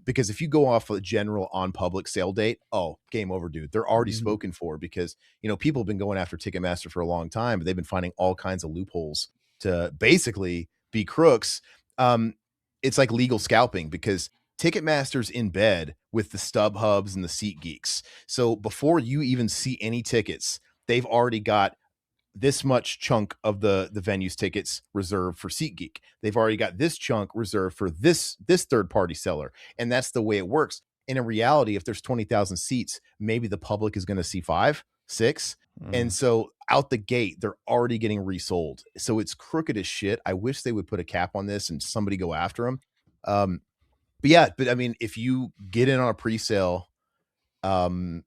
Because if you go off a general on public sale date, oh, game over, dude. They're already Mhm, spoken for because people have been going after Ticketmaster for a long time, but they've been finding all kinds of loopholes to basically be crooks. Um, it's like legal scalping because Ticketmaster's in bed with the StubHubs and the SeatGeeks. So before you even see any tickets, they've already got this much chunk of the venue's tickets reserved for SeatGeek. They've already got this chunk reserved for this third party seller, and that's the way it works. And in reality, if there's 20,000 seats, maybe the public is going to see 5, 6, and mhm. so out the gate they're already getting resold. So it's crooked as shit. I wish they would put a cap on this and somebody go after them. But yeah, but I mean, if you get in on a pre-sale, um,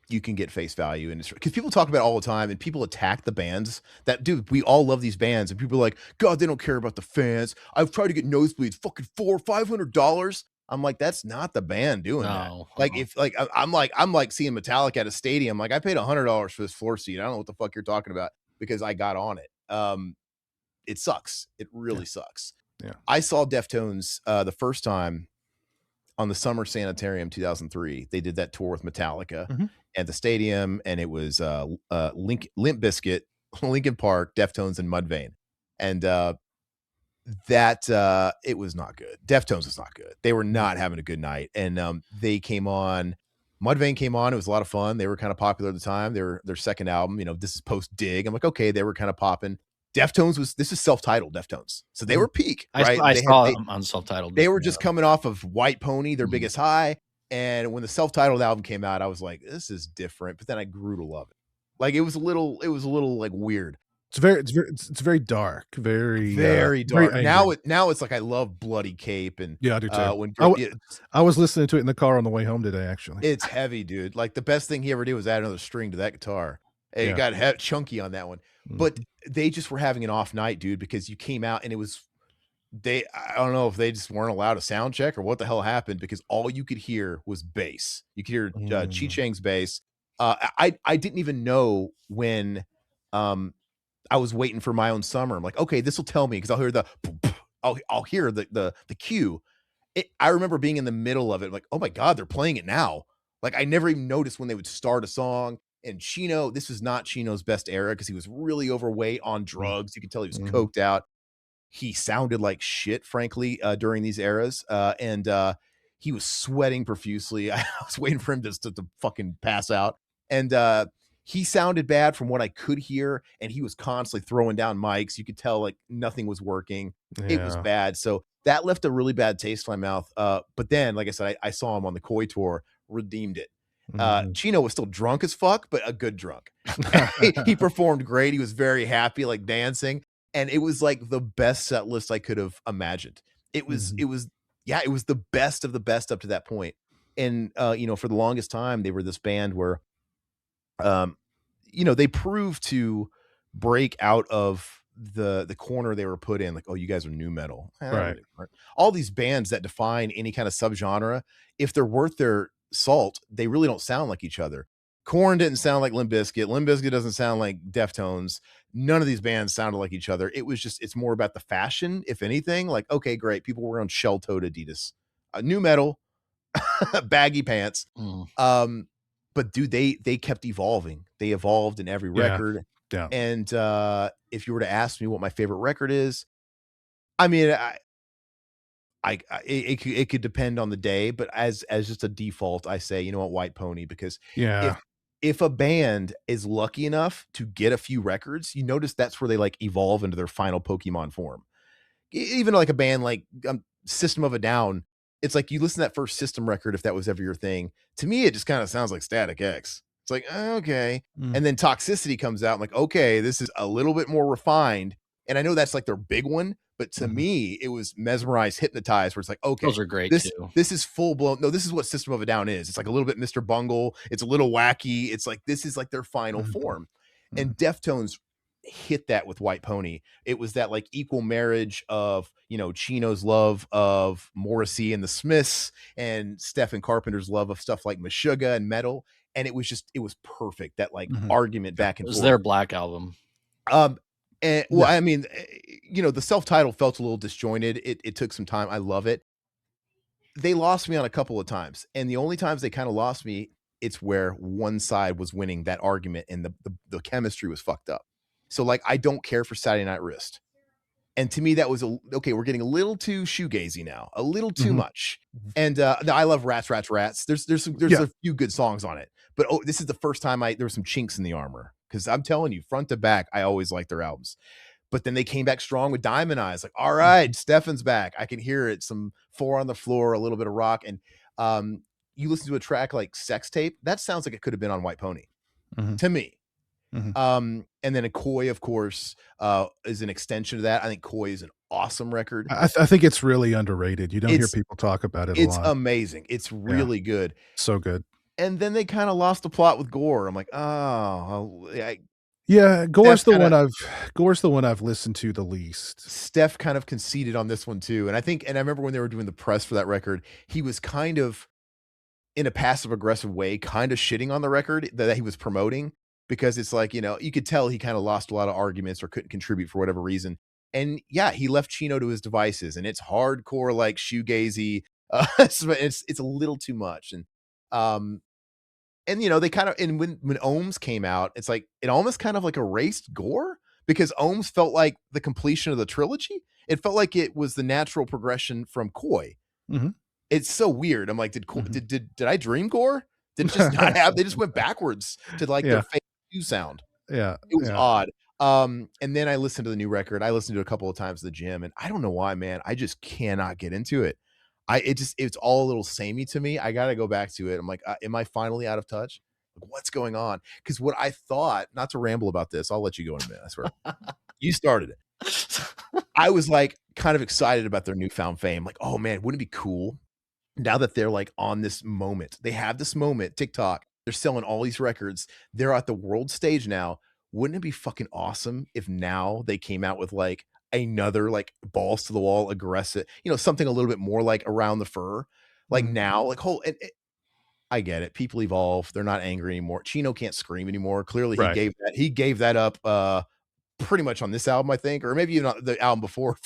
you can get face value, and because people talk about it all the time, and people attack the bands that, dude, we all love these bands, and people are like, God, they don't care about the fans. I've tried to get nosebleeds, fucking $400-$500. I'm like, that's not the band doing that. No, Like, if like I'm like seeing Metallica at a stadium, like I paid $100 for this floor seat. I don't know what the fuck you're talking about because I got on it. It sucks. It really sucks. Yeah. I saw Deftones the first time on the Summer Sanitarium 2003. They did that tour with Metallica at the stadium, and it was Limp Bizkit, Linkin Park, Deftones, and Mudvayne. And that it was not good. Deftones was not good. They were not having a good night. And they came on, Mudvayne came on. It was a lot of fun. They were kind of popular at the time. Their second album, this is post Dig. I'm like, okay, they were kind of popping. Deftones this is self-titled Deftones. So they were peak, right? I saw them on self-titled. They were just coming off of White Pony, their biggest high. And when the self-titled album came out, I was like, this is different. But then I grew to love it. Like it was a little like weird. It's very dark, very dark. Very now it's like I love Bloody Cape, and yeah, I do too. I was listening to it in the car on the way home today. Actually, it's heavy, dude. Like the best thing he ever did was add another string to that guitar. It got chunky on that one, but they just were having an off night, dude, because you came out and it was I don't know if they just weren't allowed a sound check or what the hell happened, because all you could hear was bass. You could hear Chi Chang's bass. I didn't even know when I was waiting for My Own Summer. I'm like, okay, this will tell me, because I'll hear I'll hear the cue. I remember being in the middle of it, like, oh my God, they're playing it now. Like I never even noticed when they would start a song. And Chino, this was not Chino's best era because he was really overweight on drugs. You could tell he was coked out. He sounded like shit, frankly, during these eras. And he was sweating profusely. I was waiting for him to fucking pass out. And he sounded bad from what I could hear. And he was constantly throwing down mics. You could tell like nothing was working. Yeah. It was bad. So that left a really bad taste in my mouth. But then, like I said, I saw him on the Koi tour, redeemed it. Chino was still drunk as fuck, but a good drunk. He performed great. He was very happy, like dancing. And it was like the best set list I could have imagined. It was the best of the best up to that point. And, for the longest time, they were this band where, they proved to break out of the corner they were put in. Like, oh, you guys are new metal. Right. All these bands that define any kind of subgenre, if they're worth their salt, they really don't sound like each other. Korn didn't sound like Limp Bizkit. Limp Bizkit doesn't sound like Deftones. None of these bands sounded like each other. It was just, it's more about the fashion, if anything. Like, okay, great. People were on shell-toed Adidas. New metal, baggy pants. But dude, they kept evolving. They evolved in every record. Yeah. And if you were to ask me what my favorite record is, I mean, it could depend on the day, but as just a default, I say, you know what, White Pony, because if a band is lucky enough to get a few records, you notice that's where they like evolve into their final Pokemon form. Even like a band like System of a Down, it's like you listen to that first System record, if that was ever your thing. To me, it just kind of sounds like Static X. It's like, okay. And then Toxicity comes out. I'm like, okay, this is a little bit more refined. And I know that's like their big one, but to me, it was Mesmerized, Hypnotized, where it's like, okay, those are great too. This is full blown. No, this is what System of a Down is. It's like a little bit Mr. Bungle. It's a little wacky. It's like, this is like their final form. And Deftones hit that with White Pony. It was that like equal marriage of, Chino's love of Morrissey and the Smiths, and Stephen Carpenter's love of stuff like Meshuggah and metal. And it was perfect. That like argument back and forth. It was their Black album. And I mean, the self-title felt a little disjointed. It took some time. I love it. They lost me on a couple of times, and the only times they kind of lost me, it's where one side was winning that argument and the chemistry was fucked up. So like, I don't care for Saturday Night Wrist. And to me, that was okay. We're getting a little too shoegazy now, a little too much. And I love Rats. There's a few good songs on it, but this is the first time there were some chinks in the armor, because I'm telling you, front to back, I always like their albums. But then they came back strong with Diamond Eyes. Like, all right, Stefan's back. I can hear it. Some Four on the Floor, a little bit of rock, and you listen to a track like Sex Tape, that sounds like it could have been on White Pony to me. And then a Koi, of course, is an extension of that. I think Koi is an awesome record. I think it's really underrated. You don't hear people talk about it a lot. It's amazing. It's really good. So good. and then they kinda lost the plot with Gore. I'm like, "Oh, Yeah, Steph kinda Gore's the one I've listened to the least. Steph kind of conceded on this one too." And I remember when they were doing the press for that record, he was kind of in a passive aggressive way, kinda shitting on the record that he was promoting because it's like, you could tell he kinda lost a lot of arguments or couldn't contribute for whatever reason. And yeah, he left Chino to his devices, and it's hardcore, like, shoegazy, so it's a little too much. Um they kind of, and when Ohms came out, it's like it almost kind of like erased Gore because Ohms felt like the completion of the trilogy. It felt like it was the natural progression from Koi. Mhm, It's so weird. I'm like, mhm. did I dream Gore? Did it just not have? They just went backwards to like their Yeah, fake shoe sound. yeah, It was yeah. odd. And then I listened to the new record. I listened to it a couple of times in the gym, and I don't know why, man. I just cannot get into it. It's all a little samey to me. I gotta go back to it. I'm like, am I finally out of touch? Like, what's going on? Because what I thought, not to ramble about this, I'll let you go in a minute. I swear. You started it. I was like kind of excited about their newfound fame. Like, oh man, wouldn't it be cool now that they're like on this moment? They have this moment, TikTok. They're selling all these records. They're at the world stage now. Wouldn't it be fucking awesome if now they came out with like another like balls to the wall aggressive, something a little bit more like around the fur. Like Mhm. now, like I get it. People evolve. They're not angry anymore. Chino can't scream anymore. Clearly Right. he gave that up pretty much on this album, I think, or maybe even on the album before.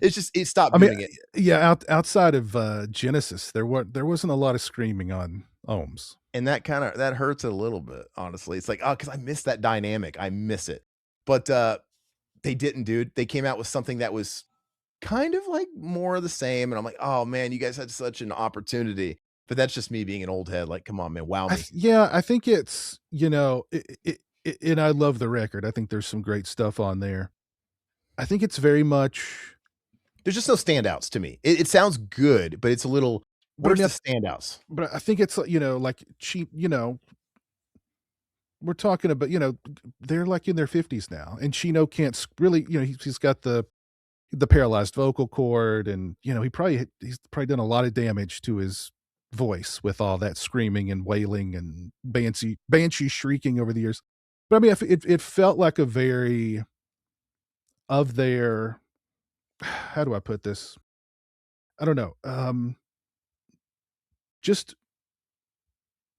It's just it stopped I mean, doing it. yeah, outside of, Genesis, there wasn't a lot of screaming on Ohms. And that hurts a little bit, honestly. It's like, oh, because I miss that dynamic. I miss it. But they didn't, dude. They came out with something that was kind of like more of the same. And I'm like, oh man, you guys had such an opportunity. But that's just me being an old head. Like, come on, man, wow me. Yeah, I think it's, and I love the record. I think there's some great stuff on there. I think it's very much There's just no standouts to me. It sounds good, but it's a little, but I where's mean, the standouts? but I think it's, like cheap, we're talking about, they're like in their 50s now, and Chino can't really, he's got the paralyzed vocal cord, and he's probably done a lot of damage to his voice with all that screaming and wailing and banshee shrieking over the years. But I mean, it felt like a very of their how do I put this? I don't know. Just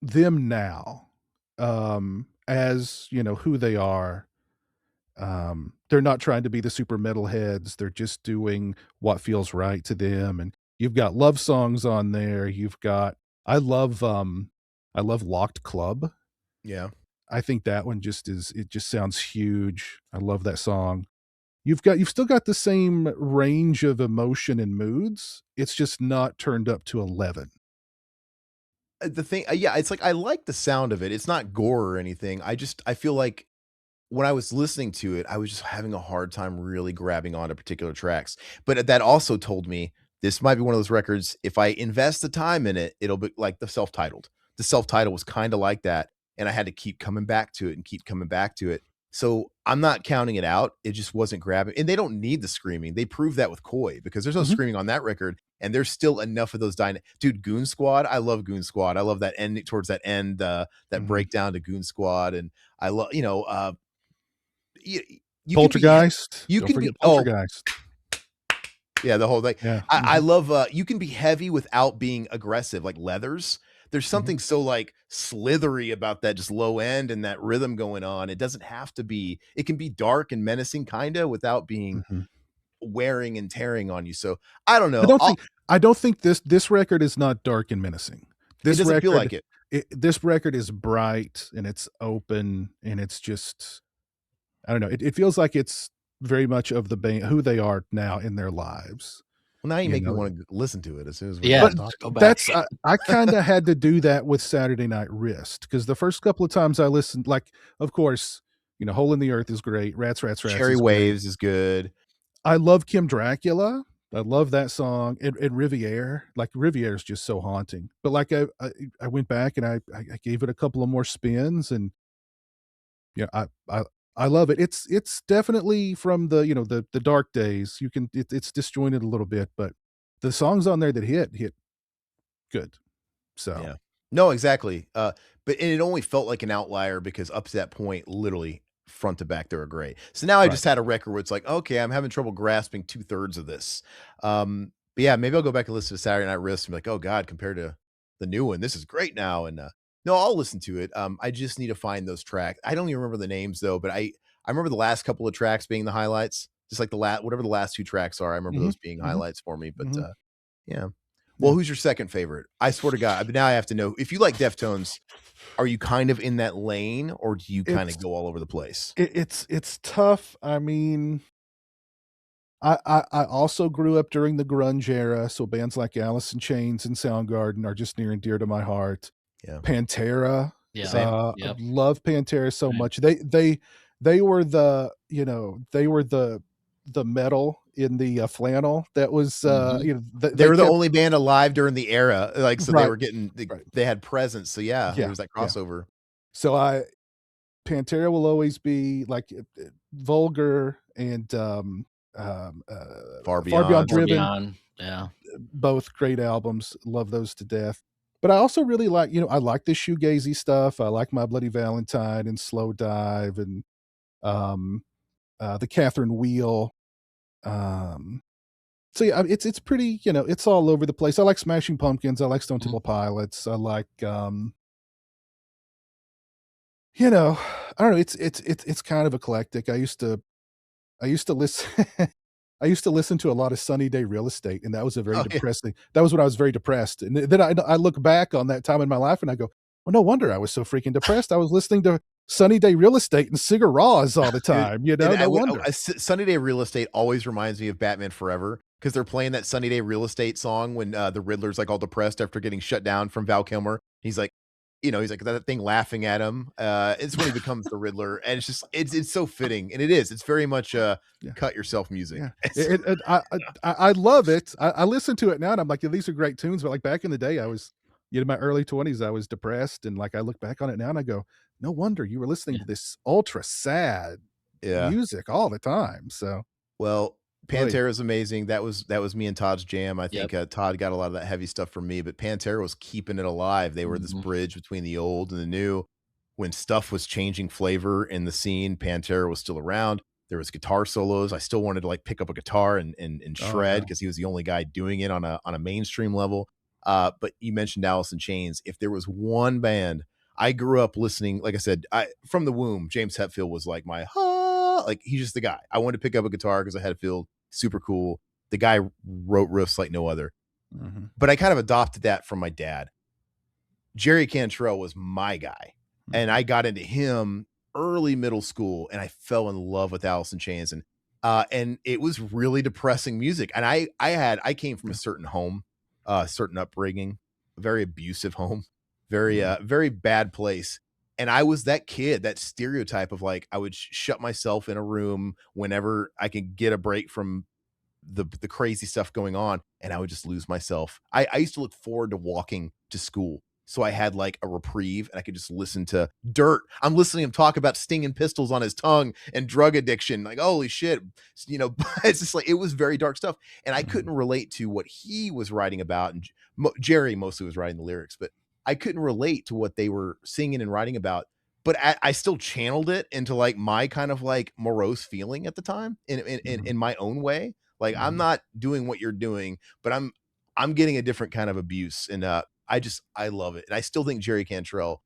them now, as who they are. They're not trying to be the super metalheads. They're just doing what feels right to them. And you've got love songs on there. You've got I love Locked Club. Yeah. I think that one it just sounds huge. I love that song. You've still got the same range of emotion and moods. It's just not turned up to 11. The thing, yeah, it's like I like the sound of it. It's not gore or anything. I feel like when I was listening to it, I was just having a hard time really grabbing onto particular tracks. But that also told me this might be one of those records. If I invest the time in it, it'll be like the self-titled. The self-titled was kind of like that, and I had to keep coming back to it and keep coming back to it. So I'm not counting it out. It just wasn't grabbing, and they don't need the screaming. They proved that with Koi because there's no Mhm, screaming on that record, and there's still enough of those dude. Goon Squad. I love Goon Squad. I love that end towards that end, that mhm. breakdown to Goon Squad, and I love you you can be Poltergeist. you Don't can forget be oh, Poltergeist. yeah, the whole thing. Yeah. I Mhm, love, you can be heavy without being aggressive, like Leathers. There's mhm, something so, like, slithery about that just low end and that rhythm going on. It doesn't have to be it can be dark and menacing kinda without being mhm. wearing and tearing on you, so, I don't I know. don't think I don't think this record is not dark and menacing. It This doesn't feel record like it. this record is bright, and it's open, and it's just I don't know, it feels like it's very much of the band who they are now in their lives, Well, now you you make me know? wanna listen to it as soon as we're Yeah, done But talking. go back. that's I kinda had to do that with Saturday Night Wrist because the first couple of times I listened, like, of course, Hole in the Earth is great, Rats, Rats, Rats Cherry is great. Waves is good. I love Kim Dracula. I love that song, and Riviere. Like, Riviere is just so haunting. But, like, I went back and I gave it a couple of more spins, and, yeah, I love it. It's definitely from the dark days. It's disjointed a little bit, but the songs on there that hit good. So, Yeah. No, exactly. But and it only felt like an outlier because up to that point, literally front to back, they were great. So now I Right. just had a record where it's like, okay, I'm having trouble grasping 2/3 of this. But yeah, maybe I'll go back and listen to Saturday Night Wrist and be like, oh God, compared to the new one, this is great now. And no, I'll listen to it. I just need to find those tracks. I don't even remember the names though, but I remember the last couple of tracks being the highlights. Just like the whatever the last two tracks are, I remember Mhm, those being mhm, highlights for me. But mhm. yeah. Well, Yeah. who's your second favorite? I swear to God, but now I have to know if you like Deftones, are you kind of in that lane or do you kind It's of go all over the place? it's tough. I mean, I also grew up during the grunge era, so bands like Alice in Chains and Soundgarden are just near and dear to my heart. Yeah. Pantera, Yeah. Same. Yep. love Pantera so Same. much. They were the, you know, they were the metal in the, flannel that was, Mhm. you know, They they were the kept only band alive during the era. Like, so they right, were getting right. they had presence. So yeah, there Yeah, was that yeah. crossover. So I Pantera will always be like, Vulgar and, Far Far Beyond beyond. Far Driven, Beyond. Yeah. both great albums, love those to death. But I also really like, you know, I like the shoegazy stuff. I like My Bloody Valentine and Slow Dive and um the Catherine Wheel. Um so yeah, it's pretty, you know, it's all over the place. I like Smashing Pumpkins, I like Stone Mhm. Temple Pilots, I like you know, I don't know, it's kind of eclectic. I used to listen I used to listen to a lot of Sunny Day Real Estate, and that was a very Oh yeah. depressing that was when I was very depressed, and then I look back on that time in my life and I go, "Well, no wonder I was so freaking depressed. I was listening to Sunny Day Real Estate and Sigur Rós all the Dude, time, you and know, no wonder." Sunny Day Real Estate always reminds me of Batman Forever because they're playing that Sunny Day Real Estate song when the Riddler's like all depressed after getting shut down from Val Kilmer. He's like, he's like that thing laughing at him. It's when he becomes the Riddler, and it's just it's so fitting, and it is. It's very much Yeah, cut yourself music. yeah. I love it. I listen to it now and I'm like, "Yeah, these are great tunes," but, like, back in the day, I was you know, in my early 20s, I was depressed, and, like, I look back on it now and I go, "No wonder you were listening Yeah. to this ultra sad Yeah. music all the time." So, Well, oy. Pantera is amazing. That was me and Todd's jam. I Yep. think, Todd got a lot of that heavy stuff from me, but Pantera was keeping it alive. They were this Mhm. bridge between the old and the new. When stuff was changing flavor in the scene, Pantera was still around. There was guitar solos. I still wanted to, like, pick up a guitar and Oh, shred yeah. because he was the only guy doing it on a mainstream level. But you mentioned Alice in Chains. If there was one band I grew up listening, like I said, I from the womb, James Hetfield was like my like he's just the guy. I wanted to pick up a guitar because I Hetfield, super cool. The guy wrote riffs like no other. Mhm, But I kind of adopted that from my dad. Jerry Cantrell was my guy. And mhm. I got into him early middle school and I fell in love with Alice in Chains and it was really depressing music. And I came from a Yeah, certain home, certain upbringing, a very abusive home, mhm, very bad place. And I was that kid, that stereotype of like I would shut myself in a room whenever I could get a break from the crazy stuff going on, and I would just lose myself. I used to look forward to walking to school. So I had like a reprieve and I could just listen to Dirt. I'm listening to him talk about stinging pistols on his tongue and drug addiction. Like, holy shit. It's just like it was very dark stuff. And I mhm, couldn't relate to what he was writing about. And Jerry mostly was writing the lyrics, but I couldn't relate to what they were singing and writing about. But I still channeled it into like my kind of like morose feeling at the time mhm, in my own way. Like I'm mhm, not doing what you're doing, but I'm getting a different kind of abuse, and I love it, and I still think Jerry Cantrell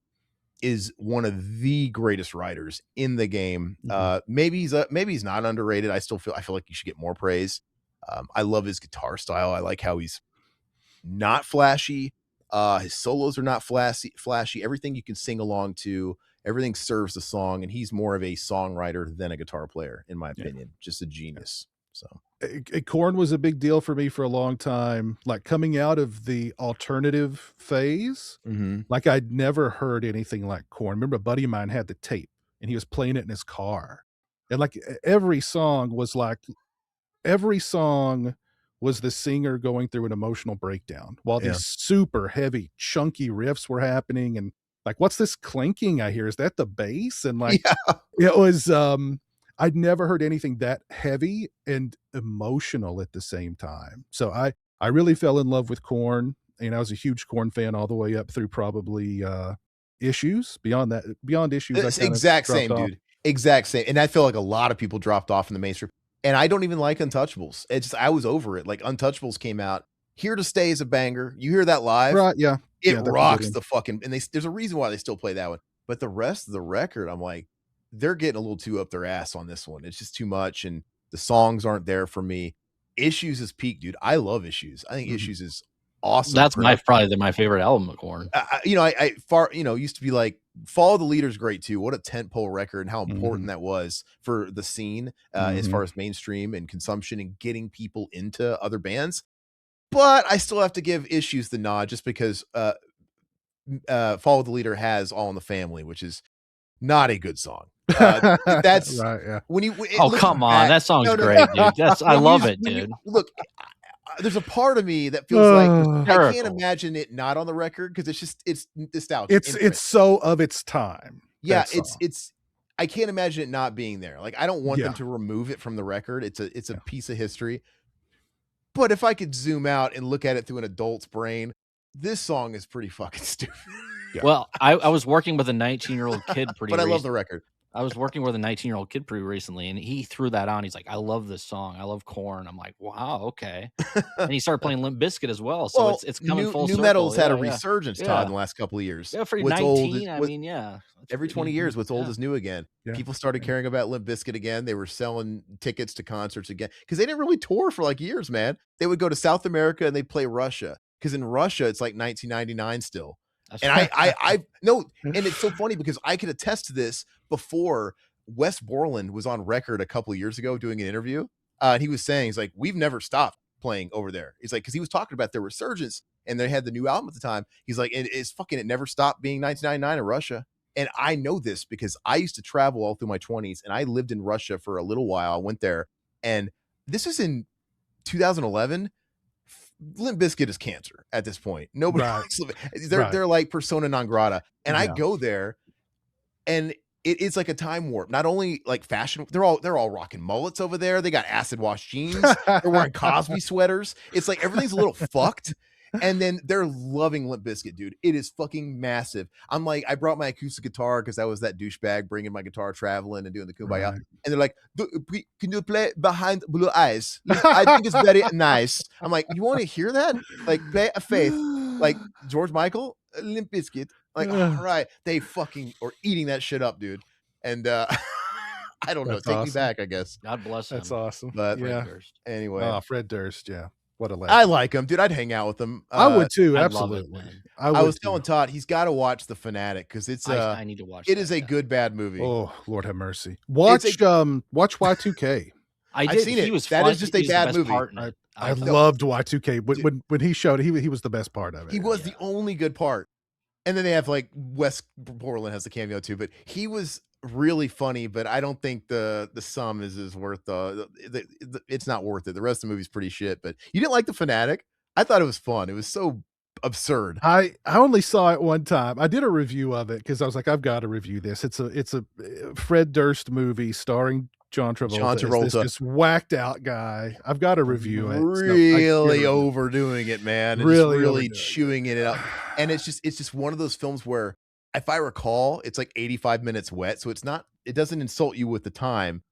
is one of the greatest writers in the game. mhm. Maybe he's not underrated. I feel like he should get more praise. I love his guitar style. I like how he's not flashy. His solos are not flashy. Everything you can sing along to, everything serves the song, and he's more of a songwriter than a guitar player, in my Yeah, opinion. Just a yeah. genius. So Korn was a big deal for me for a long time, like, coming out of the alternative phase, mhm. like, I'd never heard anything like Korn. Remember a buddy of mine had the tape, and he was playing it in his car, and, like, every song was the singer going through an emotional breakdown while Yeah. these super heavy, chunky riffs were happening, and, like, "What's this clinking I hear? Is that the bass?" And, like, Yeah. it was, I'd never heard anything that heavy and emotional at the same time. So I really fell in love with Korn. and I was a huge Korn fan all the way up through probably Issues. Beyond Issues, I It's kind of exact dropped same, off. dude. Exact same. And I feel like a lot of people dropped off in the mainstream. And I don't even like Untouchables. It's just I was over it. Like Untouchables came out. Here to Stay is a banger. You hear that live? Right? Yeah, It yeah, that's a good rocks one. the fucking and there's a reason why they still play that one. But the rest of the record, I'm like, they're getting a little too up their ass on this one. It's just too much, and the songs aren't there for me. Issues is peak, dude. I love Issues. I think Mhm. Issues is awesome. That's probably my favorite album of Korn. Used to be like Follow the Leader's great too. What a tentpole record and how important Mhm. that was for the scene as Mhm. far as mainstream and consumption and getting people into other bands. But I still have to give Issues the nod just because Follow the Leader has All in the Family, which is not a good song. That's Right, yeah. when you Oh, looking come on. back- That song's no, no, great, dude. I when love you- it, when you- dude. Look, there's a part of me that feels like I can't Hysterical. imagine it not on the record because it's nostalgia. It's so of its time. Yeah, that song. it's I can't imagine it not being there. Like I don't want them Yeah. to remove it from the record. It's a Yeah. piece of history. But if I could zoom out and look at it through an adult's brain, this song is pretty fucking stupid. Yeah. Well, I was working with a 19-year-old kid pretty But I love recently. the record. I was working with a 19-year-old kid pretty recently, and he threw that on. He's like, "I love this song. I love Korn." I'm like, "Wow, okay." And he started playing Limp Bizkit as well. So Well, it's coming full new circle. metal's had a Yeah, yeah. resurgence, Yeah. Todd, in the last couple of years. Yeah, for What's old 19, is- I what- mean, yeah. that's every pretty- 20 years, what's old yeah. is new again. Yeah. People started caring about Limp Bizkit again. They were selling tickets to concerts again because they didn't really tour for like years, man. They would go to South America and they play Russia because in Russia it's like 1999 still. That's And right. I no, and it's so funny because I could attest to this before. Wes Borland was on record a couple of years ago doing an interview, and he was saying, he's like, we've never stopped playing over there. He's like, because he was talking about their resurgence, and they had the new album at the time. He's like, it never stopped being 1999 in Russia. And I know this because I used to travel all through my 20s, and I lived in Russia for a little while. I went there, and this is in 2011. Limp Bizkit is cancer at this point. Nobody Right. likes Limp- Right. they're like persona non grata. And I Yeah. go there, and it's like a time warp. Not only like fashion, they're all rocking mullets over there. They got acid wash jeans. They're wearing Cosby sweaters. It's like everything's a little fucked. And then they're loving Limp Bizkit, dude. It is fucking massive. I'm like, I brought my acoustic guitar because I was that douchebag bringing my guitar traveling and doing the kumbaya. Right. And they're like, can you play Behind Blue Eyes? I think it's very nice. I'm like, you want to hear that? Like, play a Faith, like George Michael, Limp Bizkit. Like, all right, they fucking are eating that shit up, dude. And I don't know, That's take me awesome. back, I guess. God bless him. That's awesome. But Fred yeah. Durst. Anyway, Fred Durst. Yeah. What a I legend. like him, dude. I'd hang out with him. I would too. I love it, Absolutely. man. I I would was too. telling Todd he's got to watch The Fanatic because it's I need to watch. it that, is a yeah. good bad movie. Oh, Lord have mercy. Watch Y2K. I I've did. seen He it. was That fun. is just a He's the bad best movie. part in it. I thought- loved Y2K. When he showed it, he was the best part of it. He was the only good part. And then they have like Wes Borland has the cameo too, but he was really funny. But I don't think the sum is worth it's not worth it. The rest of the movie's pretty shit. But you didn't like The Fanatic? I thought it was fun. It was so absurd. I only saw it one time. I did a review of it because I was like, I've got to review this. It's a Fred Durst movie starring John Travolta. John as this Travolta. just whacked out guy. I've got to review it. So I Really can't- overdoing it, man. And Really just really overdoing it. chewing it up. And it's just one of those films where, if I recall, it's like 85 minutes wet. So it doesn't insult you with the time.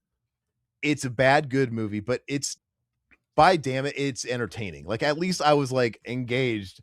It's a bad, good movie, but by damn it, it's entertaining. Like, at least I was like engaged,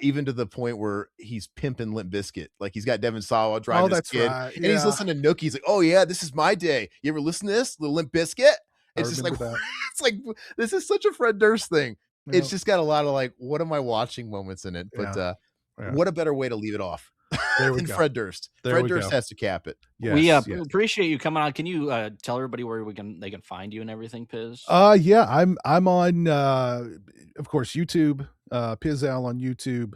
even to the point where he's pimping Limp Bizkit. Like, he's got Devin Sawa driving his that's kid, right. and he's Yeah. listening to Nookie. He's like, "Oh yeah, this is my day. You ever listen to this, the Limp Bizkit?" It's just like, remember that. it's like, this is such a Fred Durst thing. Yeah. It's just got a lot of like, what am I watching moments in it. But Yeah. what a better way to leave it off There we than go. Fred Durst. There Fred we Durst go. has to cap it. Yes, we yes. appreciate you coming on. Can you tell everybody where they can find you and everything, Piz? Yeah, I'm on of course YouTube, Pizzal on YouTube,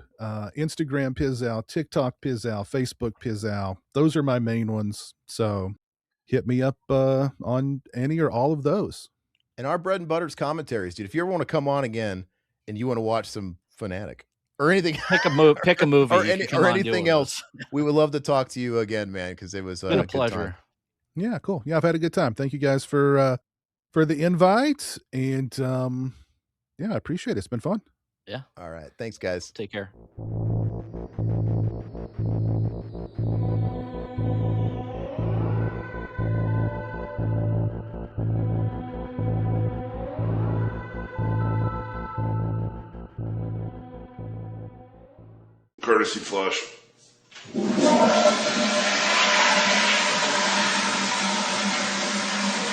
Instagram Pizzal, TikTok Pizzal, Facebook Pizzal. Those are my main ones. So hit me up on any or all of those. And our bread and butter's commentaries, dude. If you ever want to come on again and you want to watch some Fanatic or anything, Pick a movie, or, you any, can come or on and do it anything with else, us. we would love to talk to you again, man, because it was It's been a good time. pleasure. Yeah, cool. Yeah, I've had a good time. Thank you guys for the invite, and yeah, I appreciate it. It's been fun. Yeah. All right. Thanks, guys. Take care. Courtesy flush.